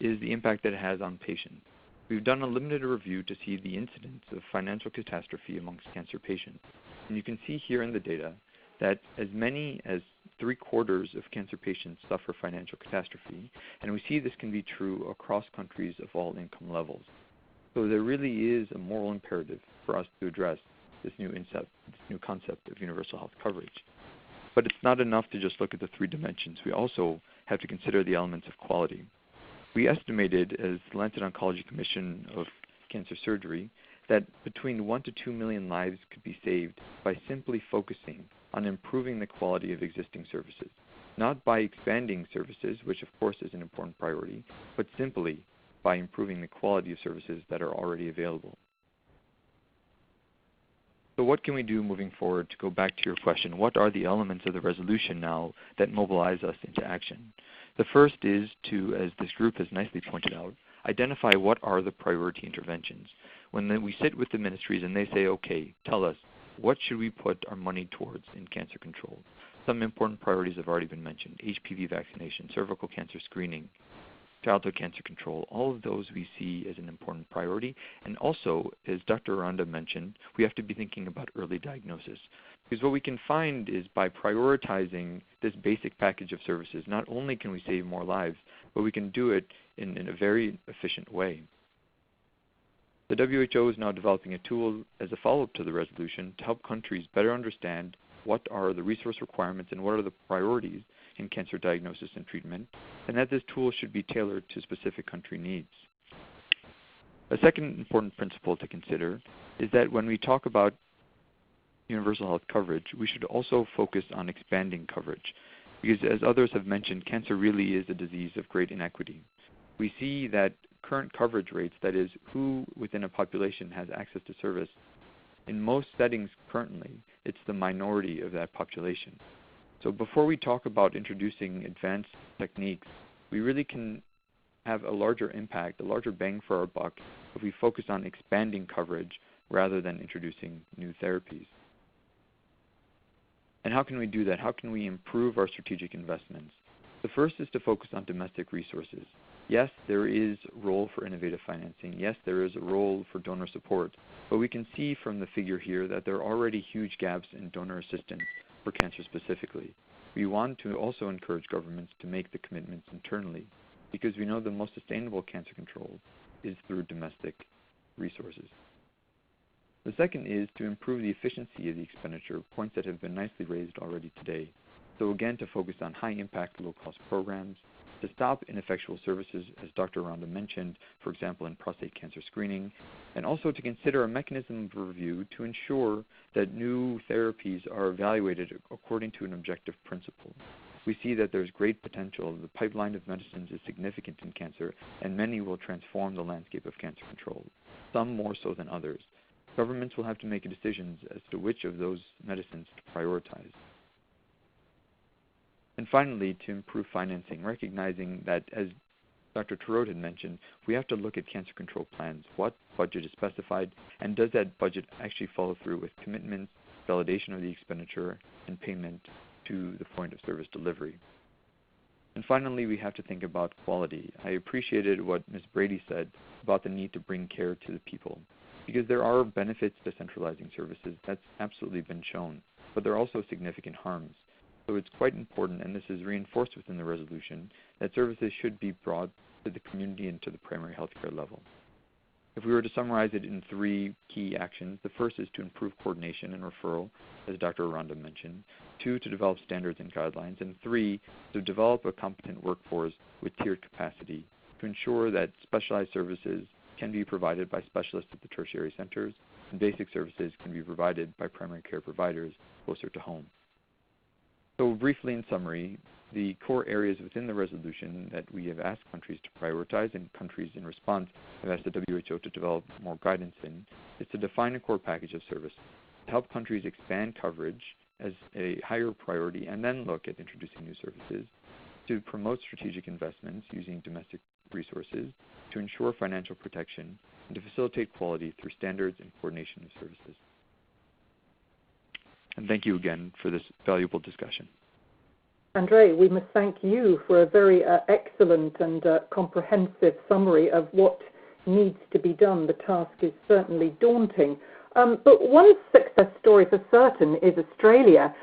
is the impact that it has on patients. We've done a limited review to see the incidence of financial catastrophe amongst cancer patients. And you can see here in the data that as many as 3/4 of cancer patients suffer financial catastrophe, and we see this can be true across countries of all income levels. So there really is a moral imperative for us to address this new concept of universal health coverage. But it's not enough to just look at the 3 dimensions. We also have to consider the elements of quality. We estimated, as the Lancet Oncology Commission of Cancer Surgery, that between 1 to 2 million lives could be saved by simply focusing on improving the quality of existing services, not by expanding services, which of course is an important priority, but simply by improving the quality of services that are already available. So what can we do moving forward? To go back to your question, what are the elements of the resolution now that mobilize us into action? The first is to, as this group has nicely pointed out, identify what are the priority interventions. When we sit with the ministries and they say, okay, tell us, what should we put our money towards in cancer control? Some important priorities have already been mentioned: HPV vaccination, cervical cancer screening, childhood cancer control. All of those we see as an important priority. And also, as Dr. Aranda mentioned, we have to be thinking about early diagnosis. Because what we can find is by prioritizing this basic package of services, not only can we save more lives, but we can do it in a very efficient way. The WHO is now developing a tool as a follow-up to the resolution to help countries better understand what are the resource requirements and what are the priorities in cancer diagnosis and treatment, and that this tool should be tailored to specific country needs. A second important principle to consider is that when we talk about universal health coverage, we should also focus on expanding coverage, because as others have mentioned, cancer really is a disease of great inequity. We see that current coverage rates, that is, who within a population has access to service, in most settings currently, it's the minority of that population. So before we talk about introducing advanced techniques, we really can have a larger impact, a larger bang for our buck, if we focus on expanding coverage rather than introducing new therapies. And how can we do that? How can we improve our strategic investments? The first is to focus on domestic resources. Yes, there is a role for innovative financing. Yes, there is a role for donor support. But we can see from the figure here that there are already huge gaps in donor assistance for cancer specifically. We want to also encourage governments to make the commitments internally, because we know the most sustainable cancer control is through domestic resources. The second is to improve the efficiency of the expenditure, points that have been nicely raised already today. So again, to focus on high-impact, low-cost programs, to stop ineffectual services, as Dr. Aranda mentioned, for example, in prostate cancer screening, and also to consider a mechanism of review to ensure that new therapies are evaluated according to an objective principle. We see that there's great potential. The pipeline of medicines is significant in cancer, and many will transform the landscape of cancer control, some more so than others. Governments will have to make decisions as to which of those medicines to prioritize. And finally, to improve financing, recognizing that, as Dr. Torode had mentioned, we have to look at cancer control plans. What budget is specified, and does that budget actually follow through with commitments, validation of the expenditure, and payment to the point of service delivery? And finally, we have to think about quality. I appreciated what Ms. Brady said about the need to bring care to the people, because there are benefits to centralizing services. That's absolutely been shown, but there are also significant harms. So it's quite important, and this is reinforced within the resolution, that services should be brought to the community and to the primary health care level. If we were to summarize it in 3 key actions, the first is to improve coordination and referral, as Dr. Aranda mentioned. 2, to develop standards and guidelines. And 3, to develop a competent workforce with tiered capacity to ensure that specialized services can be provided by specialists at the tertiary centers, and basic services can be provided by primary care providers closer to home. So briefly in summary, the core areas within the resolution that we have asked countries to prioritize, and countries in response have asked the WHO to develop more guidance in, is to define a core package of service, to help countries expand coverage as a higher priority, and then look at introducing new services, to promote strategic investments using domestic resources, to ensure financial protection, and to facilitate quality through standards and coordination of services. And thank you again for this valuable discussion. Andre, we must thank you for a very excellent and comprehensive summary of what needs to be done. The task is certainly daunting. But one success story for certain is Australia.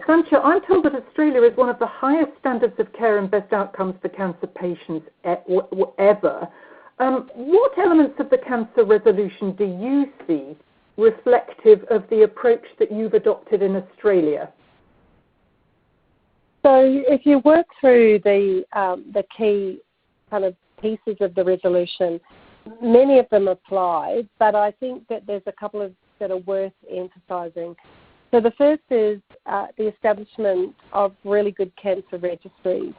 Sanchia, I'm told that Australia is one of the highest standards of care and best outcomes for cancer patients ever. What elements of the cancer resolution do you see reflective of the approach that you've adopted in Australia? So if you work through the key kind of pieces of the resolution, many of them applied, but I think that there's a couple of that are worth emphasising. So the first is the establishment of really good cancer registries.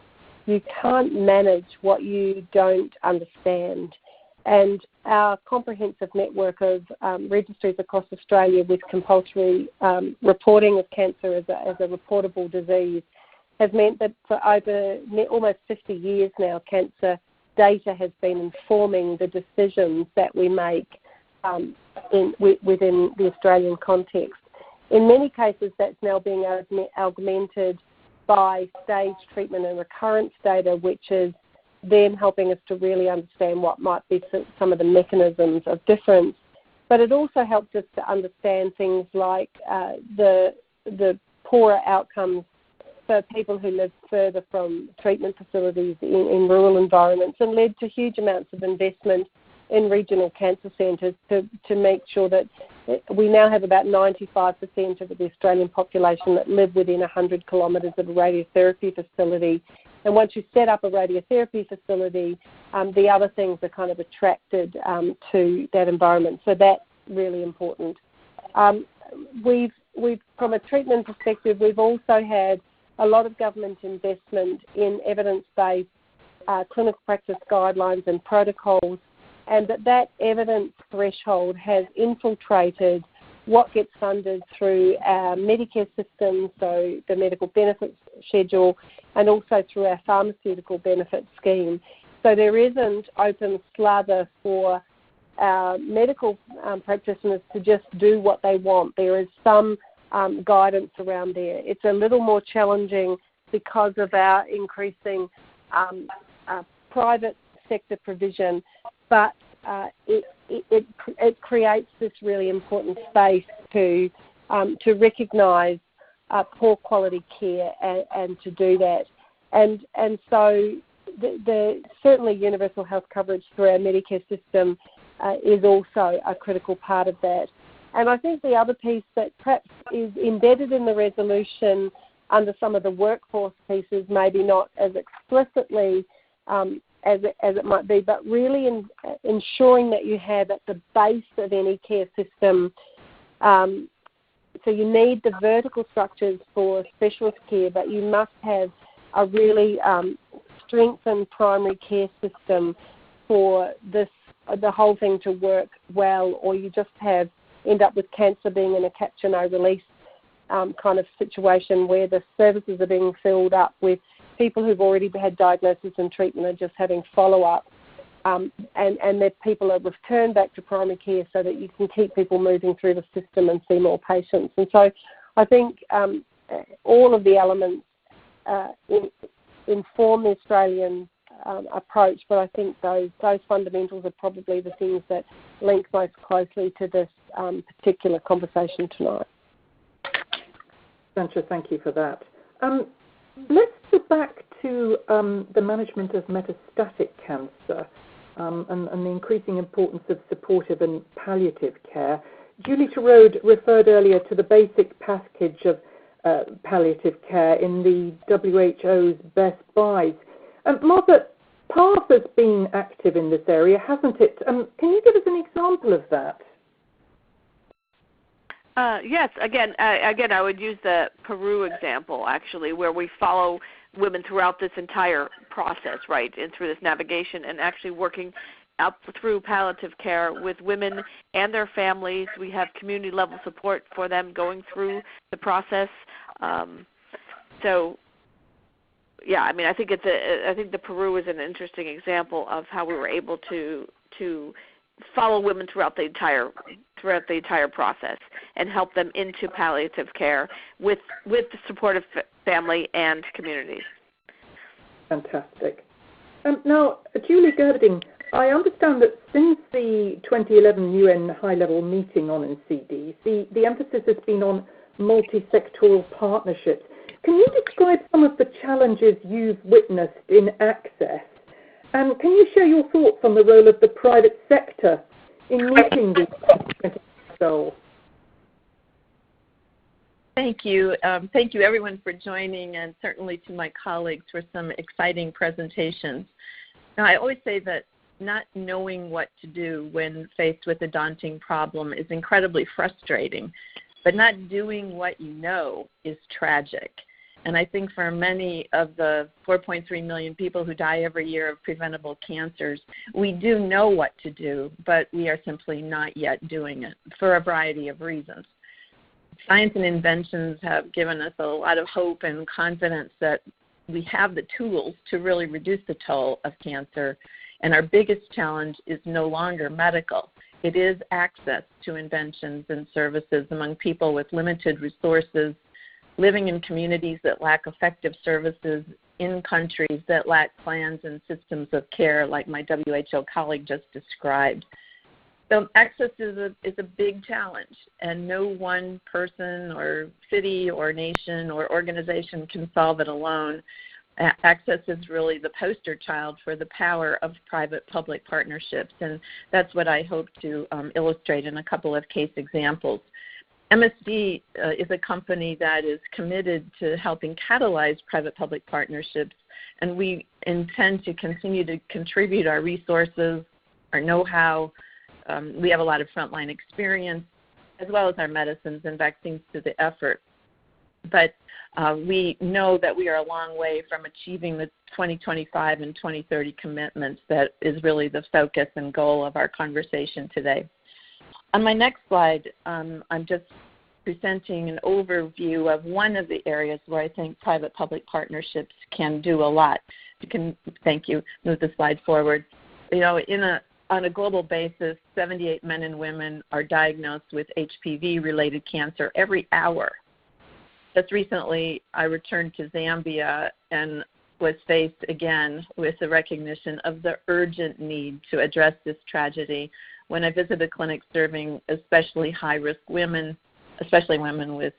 You can't manage what you don't understand. And our comprehensive network of registries across Australia with compulsory reporting of cancer as a reportable disease has meant that for over almost 50 years now, cancer data has been informing the decisions that we make within the Australian context. In many cases, that's now being augmented by stage treatment and recurrence data, which is then helping us to really understand what might be some of the mechanisms of difference. But it also helps us to understand things like the poorer outcomes for people who live further from treatment facilities in rural environments, and led to huge amounts of investment in regional cancer centres to make sure that we now have about 95% of the Australian population that live within 100 kilometres of a radiotherapy facility. And once you set up a radiotherapy facility, the other things are kind of attracted to that environment. So that's really important. We've from a treatment perspective, we've also had a lot of government investment in evidence-based clinical practice guidelines and protocols, and that evidence threshold has infiltrated what gets funded through our Medicare system, so the medical benefits schedule, and also through our pharmaceutical benefits scheme. So there isn't open slather for our medical practitioners to just do what they want. There is some guidance around there. It's a little more challenging because of our increasing private sector provision, but it creates this really important space to recognise poor quality care and to do that. And so the certainly universal health coverage through our Medicare system is also a critical part of that. And I think the other piece that perhaps is embedded in the resolution under some of the workforce pieces, maybe not as explicitly as it might be, but really ensuring that you have at the base of any care system, so you need the vertical structures for specialist care, but you must have a really strengthened primary care system for the whole thing to work well, or you just end up with cancer being in a capture no release kind of situation where the services are being filled up with people who've already had diagnosis and treatment and just having follow-up, and that people are returned back to primary care so that you can keep people moving through the system and see more patients. And so I think all of the elements inform the Australian approach, but I think those fundamentals are probably the things that link most closely to this particular conversation tonight. Sanchia, thank you for that. Let's go back to the management of metastatic cancer and the increasing importance of supportive and palliative care. Julie Torode referred earlier to the basic package of palliative care in the WHO's Best Buys. Martha, PATH has been active in this area, hasn't it? Can you give us an example of that? Yes. Again, I would use the Peru example, actually, where we follow women throughout this entire process, right, and through this navigation and actually working up through palliative care with women and their families. We have community-level support for them going through the process. So, yeah, I mean, I think I think the Peru is an interesting example of how we were able to follow women throughout the entire process and help them into palliative care with the support of family and communities. Fantastic. Now, Julie Gerberding, I understand that since the 2011 UN high-level meeting on NCDs, the emphasis has been on multi-sectoral partnerships. Can you describe some of the challenges you've witnessed in access? And can you share your thoughts on the role of the private sector in meeting these 2020 goals? Thank you. Thank you, everyone, for joining, and certainly to my colleagues for some exciting presentations. Now, I always say that not knowing what to do when faced with a daunting problem is incredibly frustrating, but not doing what you know is tragic. And I think for many of the 4.3 million people who die every year of preventable cancers, we do know what to do, but we are simply not yet doing it for a variety of reasons. Science and inventions have given us a lot of hope and confidence that we have the tools to really reduce the toll of cancer, and our biggest challenge is no longer medical. It is access to inventions and services among people with limited resources, living in communities that lack effective services, in countries that lack plans and systems of care, like my WHO colleague just described. So access is a big challenge, and no one person or city or nation or organization can solve it alone. Access is really the poster child for the power of private-public partnerships, and that's what I hope to illustrate in a couple of case examples. MSD is a company that is committed to helping catalyze private-public partnerships, and we intend to continue to contribute our resources, our know-how. We have a lot of frontline experience, as well as our medicines and vaccines to the effort. But we know that we are a long way from achieving the 2025 and 2030 commitments that is really the focus and goal of our conversation today. On my next slide, I'm just presenting an overview of one of the areas where I think private-public partnerships can do a lot. You can, thank you, move the slide forward. You know, on a global basis, 78 men and women are diagnosed with HPV-related cancer every hour. Just recently, I returned to Zambia and was faced again with the recognition of the urgent need to address this tragedy when I visited clinics serving especially high-risk women, especially women with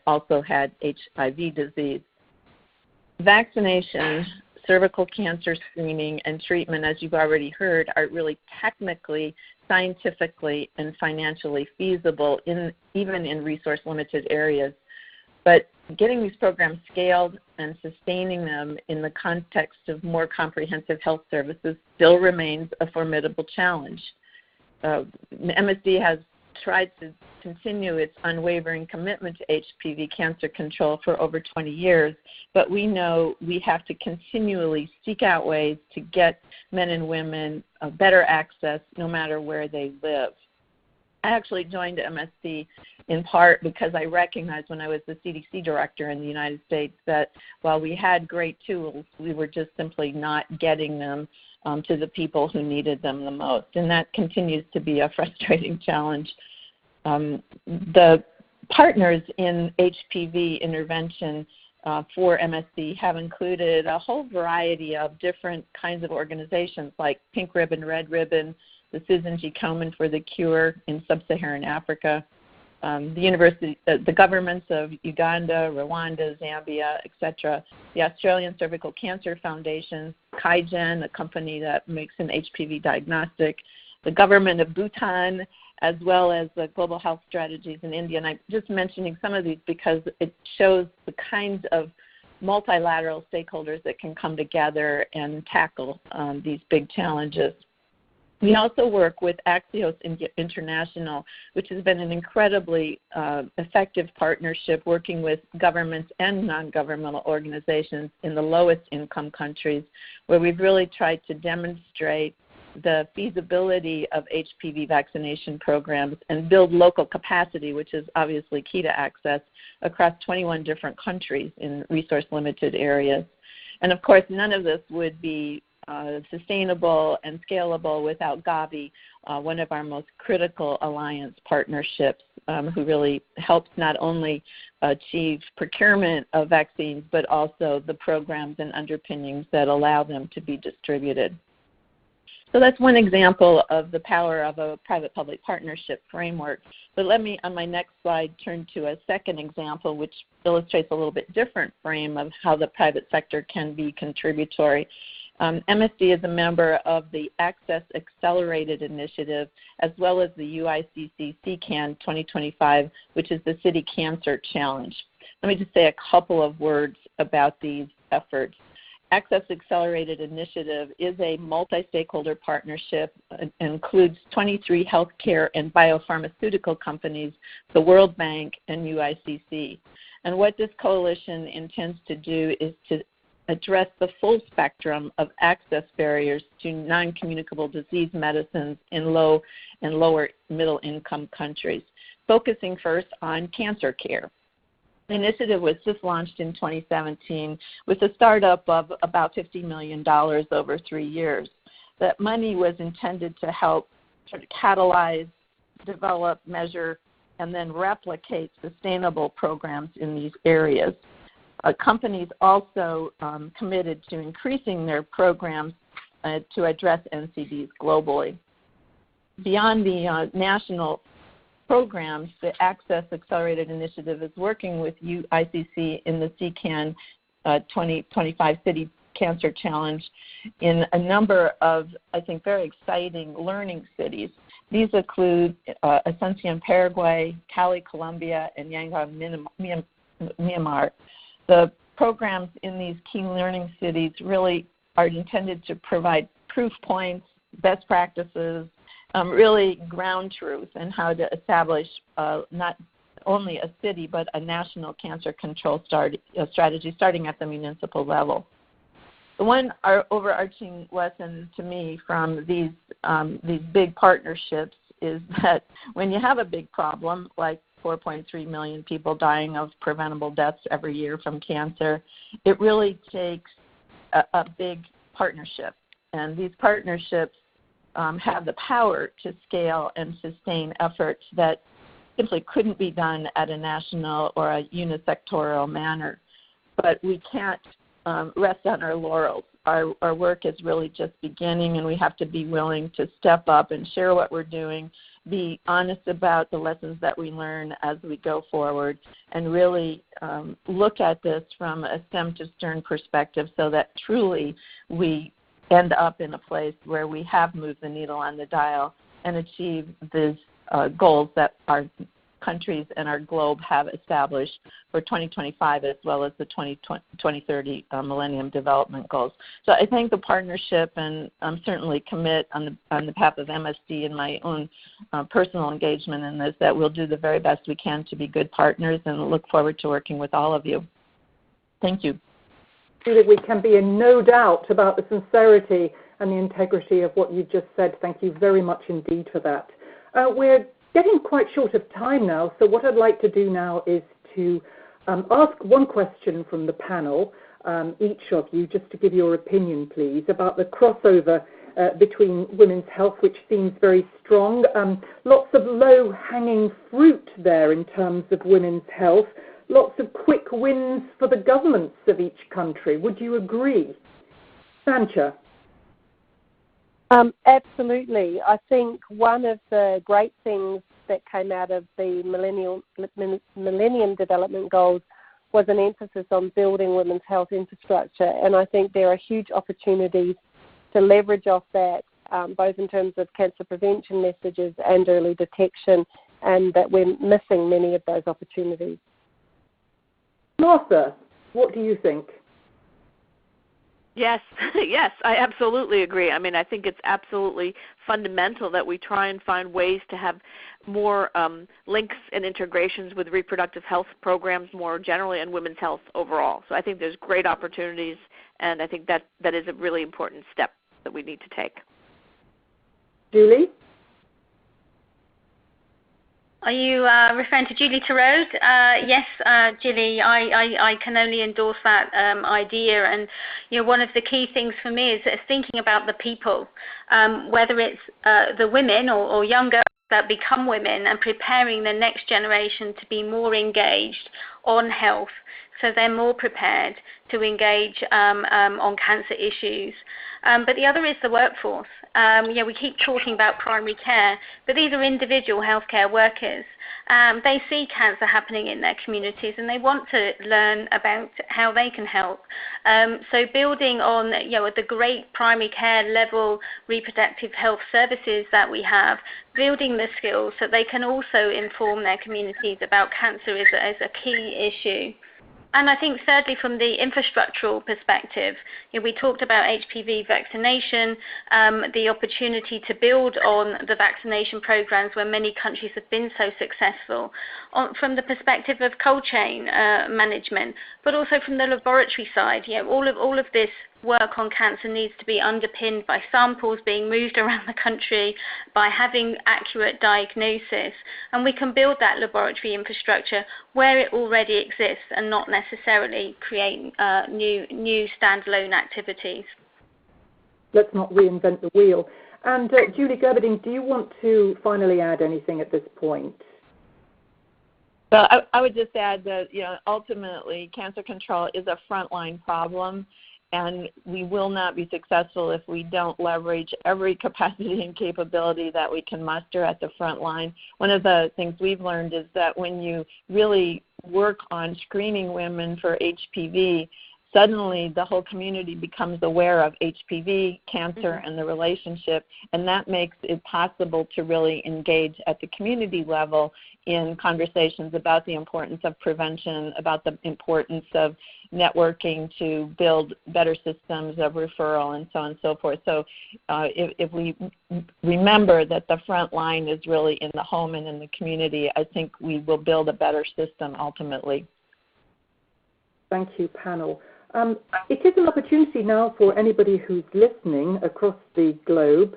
also had HIV disease. Vaccination, cervical cancer screening, and treatment, as you've already heard, are really technically, scientifically, and financially feasible even in resource-limited areas. But getting these programs scaled and sustaining them in the context of more comprehensive health services still remains a formidable challenge. MSD has tried to continue its unwavering commitment to HPV cancer control for over 20 years, but we know we have to continually seek out ways to get men and women better access no matter where they live. I actually joined MSD in part because I recognized when I was the CDC director in the United States that while we had great tools, we were just simply not getting them to the people who needed them the most. And that continues to be a frustrating challenge. The partners in HPV intervention for MSD have included a whole variety of different kinds of organizations like Pink Ribbon, Red Ribbon, the Susan G. Komen for the Cure in Sub-Saharan Africa, the governments of Uganda, Rwanda, Zambia, etc., the Australian Cervical Cancer Foundation, Kaigen, a company that makes an HPV diagnostic, the government of Bhutan, as well as the global health strategies in India. And I'm just mentioning some of these because it shows the kinds of multilateral stakeholders that can come together and tackle these big challenges. We also work with Axios International, which has been an incredibly effective partnership working with governments and non-governmental organizations in the lowest income countries, where we've really tried to demonstrate the feasibility of HPV vaccination programs and build local capacity, which is obviously key to access, across 21 different countries in resource-limited areas. And of course, none of this would be sustainable and scalable without Gavi, one of our most critical alliance partnerships, who really helps not only achieve procurement of vaccines, but also the programs and underpinnings that allow them to be distributed. So that's one example of the power of a private-public partnership framework. But let me, on my next slide, turn to a second example, which illustrates a little bit different frame of how the private sector can be contributory. MSD is a member of the Access Accelerated Initiative, as well as the UICC CCAN 2025, which is the City Cancer Challenge. Let me just say a couple of words about these efforts. Access Accelerated Initiative is a multi-stakeholder partnership. It includes 23 healthcare and biopharmaceutical companies, the World Bank, and UICC. And what this coalition intends to do is to address the full spectrum of access barriers to non-communicable disease medicines in low and lower middle income countries, focusing first on cancer care. The initiative was just launched in 2017 with a startup of about $50 million over 3 years. That money was intended to help sort of catalyze, develop, measure, and then replicate sustainable programs in these areas. Companies also committed to increasing their programs to address NCDs globally. Beyond the national programs, the Access Accelerated Initiative is working with UICC in the CCAN 2025 City Cancer Challenge in a number of, I think, very exciting learning cities. These include Sanchia in Paraguay, Cali, Colombia, and Yangon, Myanmar. The programs in these key learning cities really are intended to provide proof points, best practices, really ground truth in how to establish not only a city but a national cancer control strategy starting at the municipal level. The one overarching lesson to me from these big partnerships is that when you have a big problem like 4.3 million people dying of preventable deaths every year from cancer, it really takes a big partnership. And these partnerships have the power to scale and sustain efforts that simply couldn't be done at a national or a unisectoral manner. But we can't rest on our laurels. Our work is really just beginning, and we have to be willing to step up and share what we're doing, be honest about the lessons that we learn as we go forward, and really look at this from a stem to stern perspective so that truly we end up in a place where we have moved the needle on the dial and achieve these goals that our countries and our globe have established for 2025 as well as the 2030 Millennium Development Goals. So I think the partnership, and certainly commit on the path of MSD and my own personal engagement in this, that we'll do the very best we can to be good partners, and look forward to working with all of you. Thank you. We can be in no doubt about the sincerity and the integrity of what you just said. Thank you very much indeed for that. We're getting quite short of time now, so what I'd like to do now is to ask one question from the panel, each of you, just to give your opinion, please, about the crossover between women's health, which seems very strong. Lots of low-hanging fruit there in terms of women's health. Lots of quick wins for the governments of each country. Would you agree? Sanchia? Absolutely. I think one of the great things that came out of the Millennium Development Goals was an emphasis on building women's health infrastructure, and I think there are huge opportunities to leverage off that, both in terms of cancer prevention messages and early detection, and that we're missing many of those opportunities. Martha, what do you think? Yes, yes, I absolutely agree. I mean, I think it's absolutely fundamental that we try and find ways to have more links and integrations with reproductive health programs more generally and women's health overall. So I think there's great opportunities, and I think that is a really important step that we need to take. Julie? Are you referring to Julie Torode? Yes, Julie, I can only endorse that idea. And one of the key things for me is thinking about the people, whether it's the women or young girls that become women, and preparing the next generation to be more engaged on health, so they're more prepared to engage on cancer issues. But the other is the workforce. We keep talking about primary care, but these are individual healthcare workers. They see cancer happening in their communities and they want to learn about how they can help. So building on the great primary care level reproductive health services that we have, building the skills so they can also inform their communities about cancer is a key issue. And I think thirdly, from the infrastructural perspective, we talked about HPV vaccination, the opportunity to build on the vaccination programs where many countries have been so successful, from the perspective of cold chain management, but also from the laboratory side. All of this work on cancer needs to be underpinned by samples being moved around the country, by having accurate diagnosis, and we can build that laboratory infrastructure where it already exists and not necessarily create new standalone activities. Let's not reinvent the wheel. And Julie Gerberding, do you want to finally add anything at this point? Well, I would just add that ultimately cancer control is a frontline problem. And we will not be successful if we don't leverage every capacity and capability that we can muster at the front line. One of the things we've learned is that when you really work on screening women for HPV, suddenly the whole community becomes aware of HPV, cancer, and the relationship, and that makes it possible to really engage at the community level in conversations about the importance of prevention, about the importance of networking to build better systems of referral and so on and so forth. So if we remember that the front line is really in the home and in the community, I think we will build a better system ultimately. Thank you, panel. It is an opportunity now for anybody who's listening across the globe.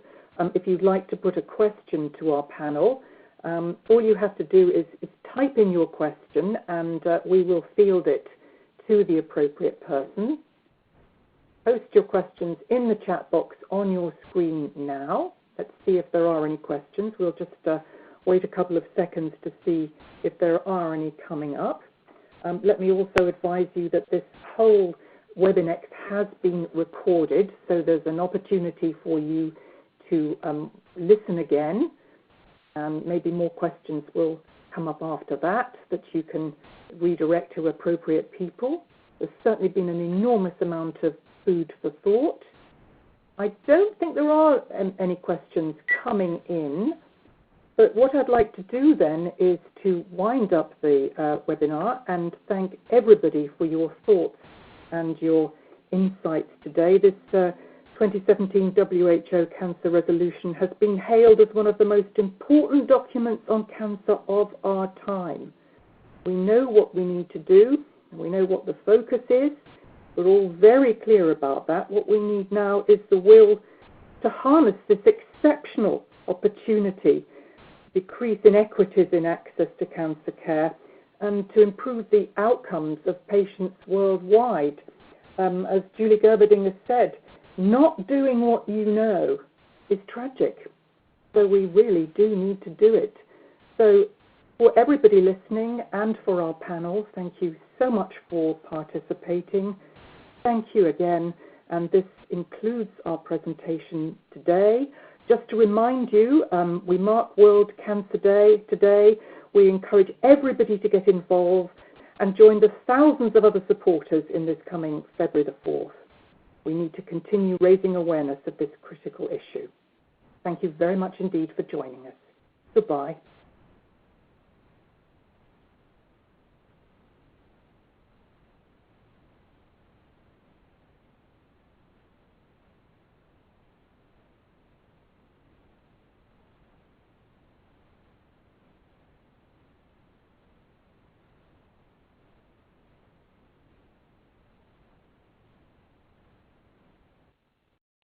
If you'd like to put a question to our panel, all you have to do is type in your question and we will field it to the appropriate person. Post your questions in the chat box on your screen now. Let's see if there are any questions. We'll just wait a couple of seconds to see if there are any coming up. Let me also advise you that this whole webinar has been recorded, so there's an opportunity for you to listen again. Maybe more questions will come up after that you can redirect to appropriate people. There's certainly been an enormous amount of food for thought. I don't think there are any questions coming in, but what I'd like to do then is to wind up the webinar and thank everybody for your thoughts and your insights today. This 2017 WHO Cancer Resolution has been hailed as one of the most important documents on cancer of our time. We know what we need to do, and we know what the focus is. We're all very clear about that. What we need now is the will to harness this exceptional opportunity, decrease inequities in access to cancer care, and to improve the outcomes of patients worldwide. As Julie Gerberding has said, not doing what you know is tragic. So we really do need to do it. So for everybody listening and for our panel, thank you so much for participating. Thank you again. And this includes our presentation today. Just to remind you, we mark World Cancer Day today. We encourage everybody to get involved and join the thousands of other supporters in this coming February the 4th. We need to continue raising awareness of this critical issue. Thank you very much indeed for joining us. Goodbye.